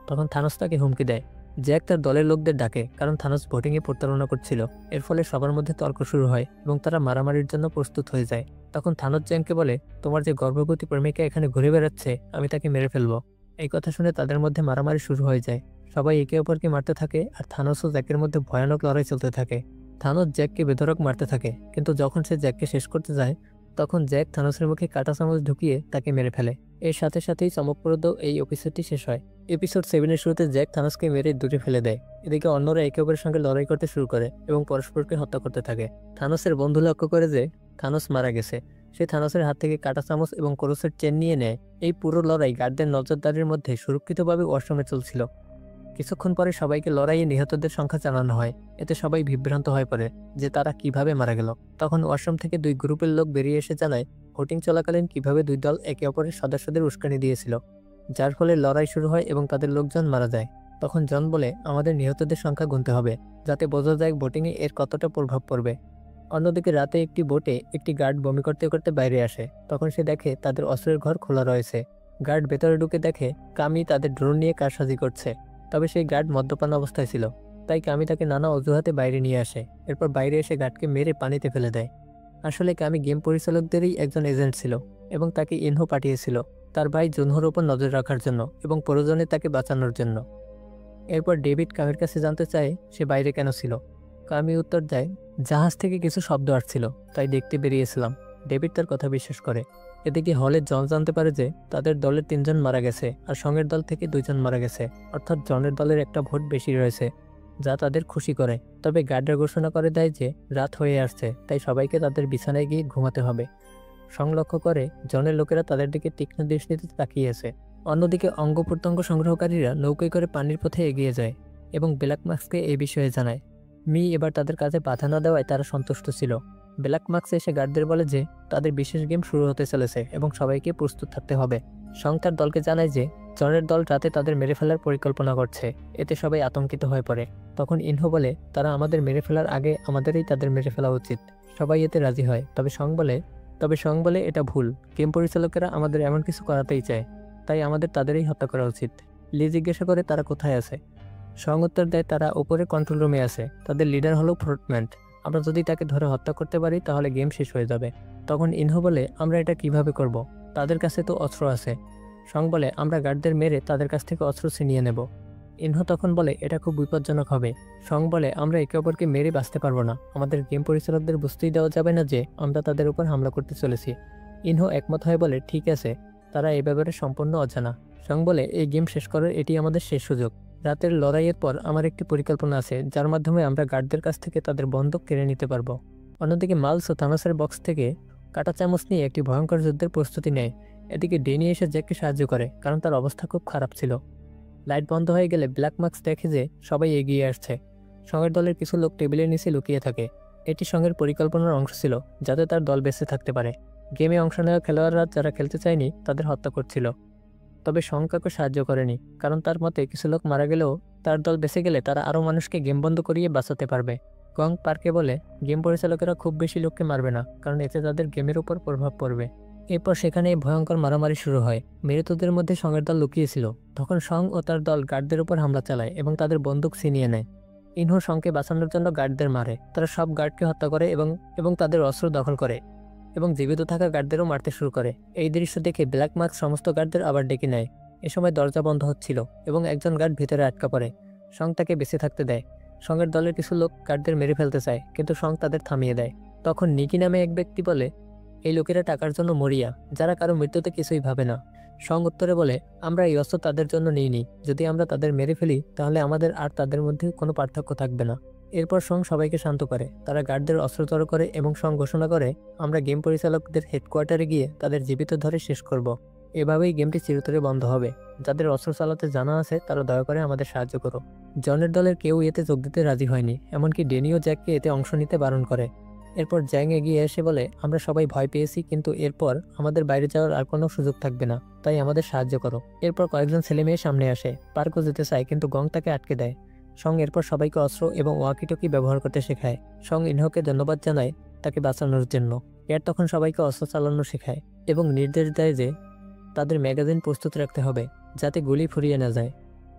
তখন থানোস তাকে হুমকি দেয়। জ্যাক তার দলের লোকদের ডাকে, কারণ থানোস ভোটিংয়ে প্রতারণা করছিল। এর ফলে সবার মধ্যে তর্ক শুরু হয় এবং তারা মারামারির জন্য প্রস্তুত হয়ে যায়। তখন থানোস জ্যাংকে বলে, তোমার যে গর্ভবতী প্রেমিকা এখানে ঘুরে বেড়াচ্ছে, আমি তাকে মেরে ফেলবো। এই কথা শুনে তাদের মধ্যে মারামারি শুরু হয়ে যায়। সবাই একে অপরকে মারতে থাকে আর থানোস ও জ্যাকের মধ্যে ভয়ানক লড়াই চলতে থাকে। থানোস জ্যাককে বেধড়ক মারতে থাকে, কিন্তু যখন সে জ্যাককে শেষ করতে যায় তখন জ্যাক থানোসের মুখে কাঁটা চামচ ঢুকিয়ে তাকে মেরে ফেলে। এর সাথে সাথেই চমকপ্রদ এই এপিসোডটি শেষ হয়। এপিসোড 7-এর শুরুতে জ্যাক থানোসকে মেরে দূরে ফেলে দেয়। এদিকে অন্যরা একে অপরের সঙ্গে লড়াই করতে শুরু করে এবং পরস্পরকে হত্যা করতে থাকে। থানোসের বন্ধু লক্ষ্য করে যে থানোস মারা গেছে। সে থানোসের হাত থেকে কাঁটা চামচ এবং ক্রসের চেন নিয়ে নেয়। এই পুরো লড়াই গার্ডদের নজরদারির মধ্যে সুরক্ষিতভাবে ওয়াশরুমে চলছিল। কিছুক্ষণ পরে সবাইকে লড়াইয়ে নিহতদের সংখ্যা জানানো হয়। এতে সবাই বিভ্রান্ত হয়ে পড়ে যে তারা কিভাবে মারা গেল। তখন ওয়াশরুম থেকে দুই গ্রুপের লোক বেরিয়ে এসে জানায় ভোটিং চলাকালীন কিভাবে দুই দল একে অপরের সদস্যদের উস্কানি দিয়েছিল, যার ফলে লড়াই শুরু হয় এবং তাদের লোকজন মারা যায়। তখন জন বলে, আমাদের নিহতদের সংখ্যা গুনতে হবে, যাতে বোঝা যায় ভোটিংয়ে এর কতটা প্রভাব পড়বে। অন্যদিকে রাতে একটি বোটে একটি গার্ড বমি করতে করতে বাইরে আসে। তখন সে দেখে তাদের অস্ত্রের ঘর খোলা রয়েছে। গার্ড ভেতরে ঢুকে দেখে কামি তাদের ড্রোন নিয়ে কারসাজি করছে। তবে সেই গার্ড মদ্যপান অবস্থায় ছিল, তাই কামি তাকে নানা অজুহাতে বাইরে নিয়ে আসে। এরপর বাইরে এসে গার্ডকে মেরে পানিতে ফেলে দেয়। আসলে কামি গেম পরিচালকদেরই একজন এজেন্ট ছিল এবং তাকে ইনহো পাঠিয়েছিল তার ভাই জুনহোর উপর নজর রাখার জন্য এবং প্রয়োজনে তাকে বাঁচানোর জন্য। এরপর ডেভিড কামির কাছে জানতে চায় সে বাইরে কেন ছিল। কামি উত্তর দেয়, জাহাজ থেকে কিছু শব্দ আসছিল, তাই দেখতে বেরিয়েছিলাম। ডেভিড তার কথা বিশ্বাস করে। এদিকে হলে জন জানতে পারে যে তাদের দলের 3 জন মারা গেছে আর সঙ্গের দল থেকে 2 জন মারা গেছে, অর্থাৎ জনের দলের একটা ভোট বেশি রয়েছে, যা তাদের খুশি করে। তবে গার্ডরা ঘোষণা করে দেয় যে রাত হয়ে আসছে, তাই সবাইকে তাদের বিছানায় গিয়ে ঘুমাতে হবে। সংলক্ষ্য করে জনের লোকেরা তাদের দিকে তীক্ষ্ণ দৃষ্টিতে তাকিয়েছে। অন্যদিকে অঙ্গ প্রত্যঙ্গ সংগ্রহকারীরা নৌকায় করে পানির পথে এগিয়ে যায় এবং ব্ল্যাক মাস্ককে এই বিষয়ে জানায়। মি এবার তাদের কাজে বাধা না দেওয়ায় তারা সন্তুষ্ট ছিল। ব্ল্যাক মাস্ক এসে গার্ডদের বলে যে তাদের বিশেষ গেম শুরু হতে চলেছে এবং সবাইকে প্রস্তুত থাকতে হবে। সং তার দলকে জানায় যে জনের দল রাতে তাদের মেরে ফেলার পরিকল্পনা করছে। এতে সবাই আতঙ্কিত হয়ে পড়ে। তখন ইনহো বলে, তারা আমাদের মেরে ফেলার আগে আমাদেরই তাদের মেরে ফেলা উচিত। সবাই এতে রাজি হয়। তবে সং বলে এটা ভুল। গেম পরিচালকেরা আমাদের এমন কিছু করাতেই চায়, তাই আমাদের তাদেরই হত্যা করা উচিত। লি জিজ্ঞাসা করে তারা কোথায় আছে। সং উত্তর দেয়, তারা উপরে কন্ট্রোল রুমে আছে। তাদের লিডার হলো ফ্রন্টম্যান। আমরা যদি তাকে ধরে হত্যা করতে পারি তাহলে গেম শেষ হয়ে যাবে। তখন ইনহো বলে, আমরা এটা কিভাবে করব? তাদের কাছে তো অস্ত্র আছে। সং বলে, আমরা গার্ডদের মেরে তাদের কাছ থেকে অস্ত্র ছিনিয়ে নেব। ইনহো তখন বলে, এটা খুব বিপজ্জনক হবে। সং বলে, আমরা একে অপরকে মেরে বাঁচতে পারবো না। আমাদের গেম পরিচালকদের বুঝতেই দেওয়া যাবে না যে আমরা তাদের উপর হামলা করতে চলেছি। ইনহো একমত হয়ে বলে, ঠিক আছে, তারা এই ব্যাপারে সম্পূর্ণ অজানা। সং বলে, এই গেম শেষ করার এটি আমাদের শেষ সুযোগ। রাতের লড়াইয়ের পর আমার একটি পরিকল্পনা আছে, যার মাধ্যমে আমরা গার্ডদের কাছ থেকে তাদের বন্দুক কেড়ে নিতে পারবো। অন্যদিকে মালস ও থানোসের বক্স থেকে কাঁটা চামচ নিয়ে একটি ভয়ঙ্কর যুদ্ধের প্রস্তুতি নেয়। এদিকে ডেনি এসে জ্যাককে সাহায্য করে, কারণ তার অবস্থা খুব খারাপ ছিল। লাইট বন্ধ হয়ে গেলে ব্ল্যাক মাস্ক দেখে যে সবাই এগিয়ে আসছে। সঙ্গের দলের কিছু লোক টেবিলের নিচে লুকিয়ে থাকে। এটি সঙ্গের পরিকল্পনার অংশ ছিল, যাতে তার দল বেঁচে থাকতে পারে। গেমে অংশ নেওয়া খেলোয়াড়রা যারা খেলতে চায়নি তাদের হত্যা করছিল। তবে সং কাউকে সাহায্য করেনি, কারণ তার মতে কিছু লোক মারা গেলেও তার দল বেঁচে গেলে তারা আরও মানুষকে গেম বন্ধ করিয়ে বাঁচাতে পারবে। গং পার্কে বলে গেম পরিচালকেরা খুব বেশি লোককে মারবে না, কারণ এতে তাদের গেমের উপর প্রভাব পড়বে। এরপর সেখানে ভয়ঙ্কর মারামারি শুরু হয়। মৃতদের মধ্যে সঙের দল লুকিয়েছিল। তখন সং ও তার দল গার্ডদের উপর হামলা চালায় এবং তাদের বন্দুক ছিনিয়ে নেয়। ইনহো সংকে বাঁচানোর জন্য গার্ডদের মারে। তারা সব গার্ডকে হত্যা করে এবং তাদের অস্ত্র দখল করে এবং জীবিত থাকা গার্ডদেরও মারতে শুরু করে। এই দৃশ্য দেখে ব্ল্যাক মার্ক সমস্ত গার্ডদের আবার ডেকে নেয়। এ সময় দরজা বন্ধ হচ্ছিল এবং একজন গার্ড ভিতরে আটকা পড়ে। সং তাকে বেঁচে থাকতে দেয়। সঙ্গের দলের কিছু লোক গার্ডদের মেরে ফেলতে চায়, কিন্তু সং তাদের থামিয়ে দেয়। তখন নিকি নামে এক ব্যক্তি বলে, এই লোকেরা টাকার জন্য মরিয়া, যারা কারো মৃত্যুতে কিছুই ভাবে না। সং উত্তরে বলে, আমরা এই অস্ত্র তাদের জন্য নিইনি। যদি আমরা তাদের মেরে ফেলি তাহলে আমাদের আর তাদের মধ্যে কোনো পার্থক্য থাকবে না। এরপর সং সবাইকে শান্ত করে। তারা গার্ডদের অস্ত্র জড়ো করে এবং সং ঘোষণা করে, আমরা গেম পরিচালকদের হেডকোয়ার্টারে গিয়ে তাদের জীবিত ধরে শেষ করব। এভাবেই গেমটি চিরতরে বন্ধ হবে। যাদের অস্ত্র চালাতে জানা আছে তারা দয়া করে আমাদের সাহায্য করো। জনের দলের কেউ এতে যোগ দিতে রাজি হয়নি, এমনকি ডেনি ও জ্যাককে এতে অংশ নিতে বারণ করে। এরপর জ্যাং এগিয়ে এসে বলে, আমরা সবাই ভয় পেয়েছি, কিন্তু এরপর আমাদের বাইরে যাওয়ার আর কোনো সুযোগ থাকবে না, তাই আমাদের সাহায্য করো। এরপর কয়েকজন ছেলে মেয়ে সামনে আসে। পার্কও যেতে চায়, কিন্তু গং তাকে আটকে দেয়। সং এরপর সবাইকে অস্ত্র এবং ওয়াকিটকি ব্যবহার করতে শেখায়। সং ইনহোকে ধন্যবাদ জানায় তাকে বাঁচানোর জন্য। ক্যাট তখন সবাইকে অস্ত্র চালানো শেখায় এবং নির্দেশ দেয় যে তাদের ম্যাগাজিন প্রস্তুত রাখতে হবে, যাতে গুলি ফুরিয়ে না যায়।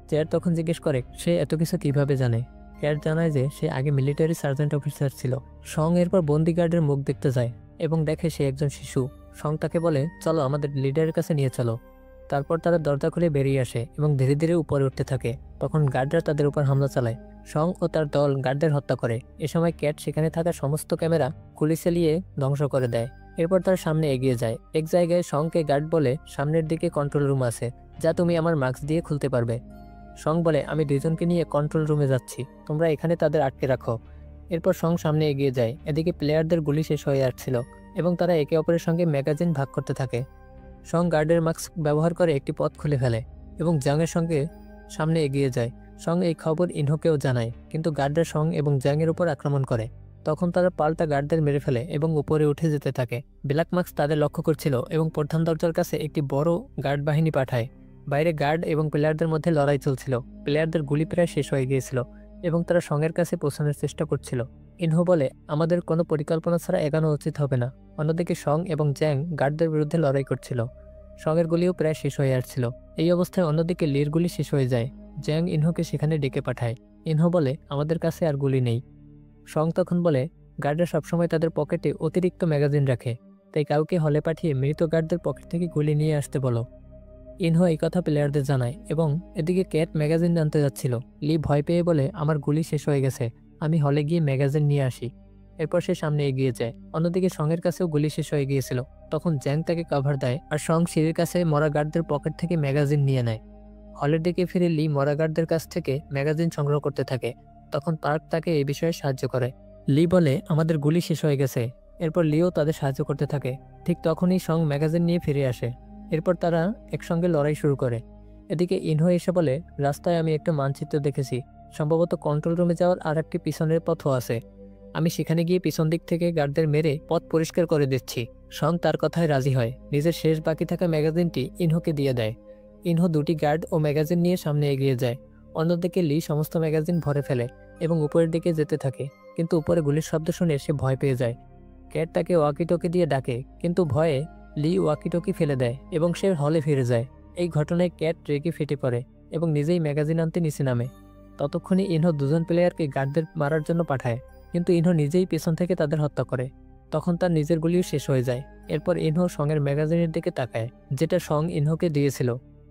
চ্যাট তখন জিজ্ঞেস করে সে এত কিছু কিভাবে জানে। ক্যাট জানায় যে সে আগে মিলিটারি সার্জেন্ট অফিসার ছিল। সং এরপর বন্দি গার্ডের মুখ দেখতে যায় এবং দেখে সে একজন শিশু। সং তাকে বলে, চলো আমাদের লিডারের কাছে নিয়ে চলো। তারপর তারা দরজা খুলে বেরিয়ে আসে এবং ধীরে ধীরে উপরে উঠতে থাকে। তখন গার্ডরা তাদের উপর হামলা চালায়। সং ও তার দল গার্ডদের হত্যা করে। এ সময় ক্যাট সেখানে থাকা সমস্ত ক্যামেরা গুলি চালিয়ে ধ্বংস করে দেয়। এরপর তার সামনে এগিয়ে যায়। এক জায়গায় সংকে গার্ড বলে, সামনের দিকে কন্ট্রোল রুম আছে, যা তুমি আমার মাস্ক দিয়ে খুলতে পারবে। সং বলে, আমি দুজনকে নিয়ে কন্ট্রোল রুমে যাচ্ছি, তোমরা এখানে তাদের আটকে রাখো। এরপর সং সামনে এগিয়ে যায়। এদিকে প্লেয়ারদের গুলি শেষ হয়ে আসছিল এবং তারা একে অপরের সঙ্গে ম্যাগাজিন ভাগ করতে থাকে। সং গার্ডের মাস্ক ব্যবহার করে একটি পথ খুলে ফেলে এবং জাংয়ের সঙ্গে সামনে এগিয়ে যায়। সং এই খবর ইনহোকেও জানায়, কিন্তু গার্ডরা সং এবং জাংয়ের উপর আক্রমণ করে। তখন তারা পাল্টা গার্ডদের মেরে ফেলে এবং উপরে উঠে যেতে থাকে। ব্ল্যাক মাস্ক তাদের লক্ষ্য করছিল এবং প্রধান দরজার কাছে একটি বড় গার্ড বাহিনী পাঠায়। বাইরে গার্ড এবং প্লেয়ারদের মধ্যে লড়াই চলছিল। প্লেয়ারদের গুলি প্রায় শেষ হয়ে গিয়েছিল এবং তারা সঙের কাছে পৌঁছানোর চেষ্টা করছিল। ইনহো বলে, আমাদের কোনো পরিকল্পনা ছাড়া এগোনো উচিত হবে না। অন্যদিকে সং এবং জ্যাং গার্ডদের বিরুদ্ধে লড়াই করছিল। সঙের গুলিও প্রায় শেষ হয়ে আসছিল। এই অবস্থায় অন্যদিকে লির গুলি শেষ হয়ে যায়। জ্যাং ইনহোকে সেখানে ডেকে পাঠায়। ইনহো বলে, আমাদের কাছে আর গুলি নেই। সং তখন বলে, গার্ডরা সবসময় তাদের পকেটে অতিরিক্ত ম্যাগাজিন রাখে, তাই কাউকে হলে পাঠিয়ে মৃত গার্ডদের পকেট থেকে গুলি নিয়ে আসতে বলো। ইনহো এই কথা প্লেয়ারদের জানায় এবং এদিকে ক্যাট ম্যাগাজিন আনতে যাচ্ছিল। লি ভয় পেয়ে বলে, আমার গুলি শেষ হয়ে গেছে, আমি হলে গিয়ে ম্যাগাজিন নিয়ে আসি। এরপর সে সামনে এগিয়ে যায়। অন্যদিকে সঙের কাছেও গুলি শেষ হয়ে গিয়েছিল। তখন জ্যাং তাকে কভার দেয় আর সং সিঁড়ির কাছে মরা গার্ডদের পকেট থেকে ম্যাগাজিন নিয়ে নেয়। হলের দিকে ফিরে লি মরা গার্ডদের কাছ থেকে ম্যাগাজিন সংগ্রহ করতে থাকে। তখন পার্ক তাকে এই বিষয়ে সাহায্য করে। লি বলে, আমাদের গুলি শেষ হয়ে গেছে। এরপর লিও তাদের সাহায্য করতে থাকে। ঠিক তখনই সং ম্যাগাজিন নিয়ে ফিরে আসে। এরপর তারা একসঙ্গে লড়াই শুরু করে। এদিকে ইনহো এসে বলে, রাস্তায় আমি একটা মানচিত্র দেখেছি, সম্ভবত কন্ট্রোল রুমে যাওয়ার আর একটি পিছনের পথও আছে। আমি সেখানে গিয়ে পিছন দিক থেকে গার্ডদের মেরে পথ পরিষ্কার করে দিচ্ছি। সং তার কথায় রাজি হয়। নিজের শেষ বাকি থাকা ম্যাগাজিনটি ইনহোকে দিয়ে দেয়। ইনহো দুটি গার্ড ও ম্যাগাজিন নিয়ে সামনে এগিয়ে যায়। অন্যদিকে লি সমস্ত ম্যাগাজিন ভরে ফেলে এবং উপরের দিকে যেতে থাকে, কিন্তু উপরে গুলির শব্দ শুনে সে ভয় পেয়ে যায়। ক্যাট তাকে ওয়াকিটকি দিয়ে ডাকে, কিন্তু ভয়ে লি ওয়াকিটকি ফেলে দেয় এবং সে হলে ফিরে যায়। এই ঘটনায় ক্যাট রেগে ফেটে পড়ে এবং নিজেই ম্যাগাজিন আনতে নিচে নামে। ততক্ষণে ইনহো দুজন প্লেয়ারকে গার্ডদের মারার জন্য পাঠায়, কিন্তু ইনহো নিজেই পেছন থেকে তাদের হত্যা করে। তখন তার নিজের গুলিও শেষ হয়ে যায়। এরপর ইনহো সঙের ম্যাগাজিনের দিকে তাকায়, যেটা সং ইনহোকে দিয়েছিল।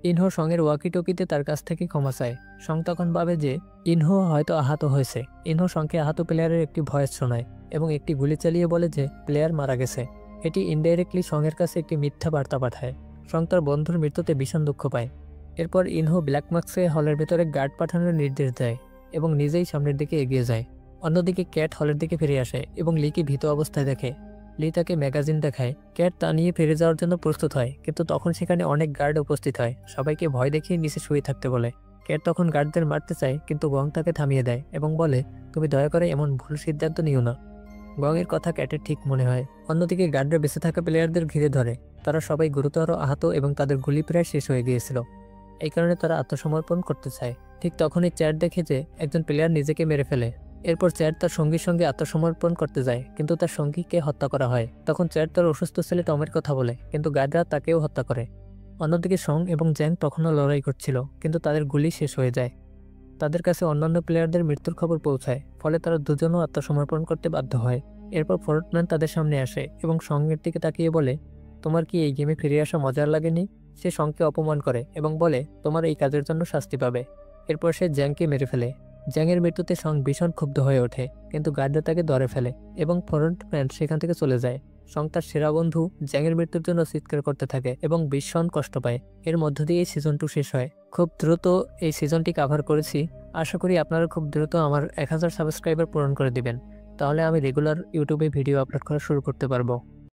ইনহো সঙের ওয়াকিটকিতে তার কাছ থেকে ক্ষমা চায়। সং তখন ভাবে যে ইনহো হয়তো আহত হয়েছে। ইনহো সঙ্গে আহত প্লেয়ারের একটি ভয়েস শোনায় এবং একটি গুলি চালিয়ে বলে যে প্লেয়ার মারা গেছে। এটি ইনডাইরেক্টলি সঙের কাছে একটি মিথ্যা বার্তা পাঠায়। সং তার বন্ধুর মৃত্যুতে ভীষণ দুঃখ পায়। এরপর ইনহো ব্ল্যাক মার্কসে হলের ভেতরে গার্ড পাঠানোর নির্দেশ দেয় এবং নিজেই সামনের দিকে এগিয়ে যায়। অন্যদিকে ক্যাট হলের দিকে ফিরে আসে এবং লিকে ভীত অবস্থায় দেখে। লি তাকে ম্যাগাজিন দেখায়। ক্যাট তা নিয়ে ফিরে যাওয়ার জন্য প্রস্তুত হয়, কিন্তু তখন সেখানে অনেক গার্ড উপস্থিত হয়। সবাইকে ভয় দেখিয়ে নিচে শুয়ে থাকতে বলে। ক্যাট তখন গার্ডদের মারতে চায়, কিন্তু গং তাকে থামিয়ে দেয় এবং বলে, তুমি দয়া করে এমন ভুল সিদ্ধান্ত নিও না। বংয়ের কথা ক্যাটের ঠিক মনে হয়। অন্যদিকে গার্ডরা বেঁচে থাকা প্লেয়ারদের ঘিরে ধরে। তারা সবাই গুরুতর আহত এবং তাদের গুলি প্রায় শেষ হয়ে গিয়েছিল। এই কারণে তারা আত্মসমর্পণ করতে চায়। ঠিক তখনই চ্যাট দেখে যে একজন প্লেয়ার নিজেকে মেরে ফেলে। এরপর চ্যাট তার সঙ্গীর সঙ্গে আত্মসমর্পণ করতে যায়, কিন্তু তার সঙ্গীকে হত্যা করা হয়। তখন চ্যাট তার অসুস্থ ছেলে টমের কথা বলে, কিন্তু গার্ডরা তাকেও হত্যা করে। অন্যদিকে সং এবং জ্যাং তখনও লড়াই করছিল, কিন্তু তাদের গুলি শেষ হয়ে যায়। তাদের কাছে অন্যান্য প্লেয়ারদের মৃত্যুর খবর পৌঁছায়, ফলে তারা দুজনও আত্মসমর্পণ করতে বাধ্য হয়। এরপর ফরটম্যান তাদের সামনে আসে এবং সঙ্গের দিকে তাকিয়ে বলে, তোমার কি এই গেমে ফিরে আসা মজার লাগেনি? সে সঙ্গকে অপমান করে এবং বলে, তোমার এই কাজের জন্য শাস্তি পাবে। এরপর সে জ্যাংকে মেরে ফেলে। জ্যাংয়ের মৃত্যুতে সং ভীষণ ক্ষুব্ধ হয়ে ওঠে, কিন্তু গার্ডরা তাকে ধরে ফেলে এবং ফরটম্যান সেখান থেকে চলে যায়। সং তার সেরা বন্ধু জ্যাংয়ের মৃত্যুর জন্য চিৎকার করতে থাকে এবং ভীষণ কষ্ট পায়। এর মধ্য দিয়ে এই সিজন 2 শেষ হয়। খুব দ্রুত এই সিজনটি কাভার করেছি। আশা করি আপনারা খুব দ্রুত আমার 1000 সাবস্ক্রাইবার পূরণ করে দিবেন, তাহলে আমি রেগুলার ইউটিউবে ভিডিও আপলোড করা শুরু করতে পারবো।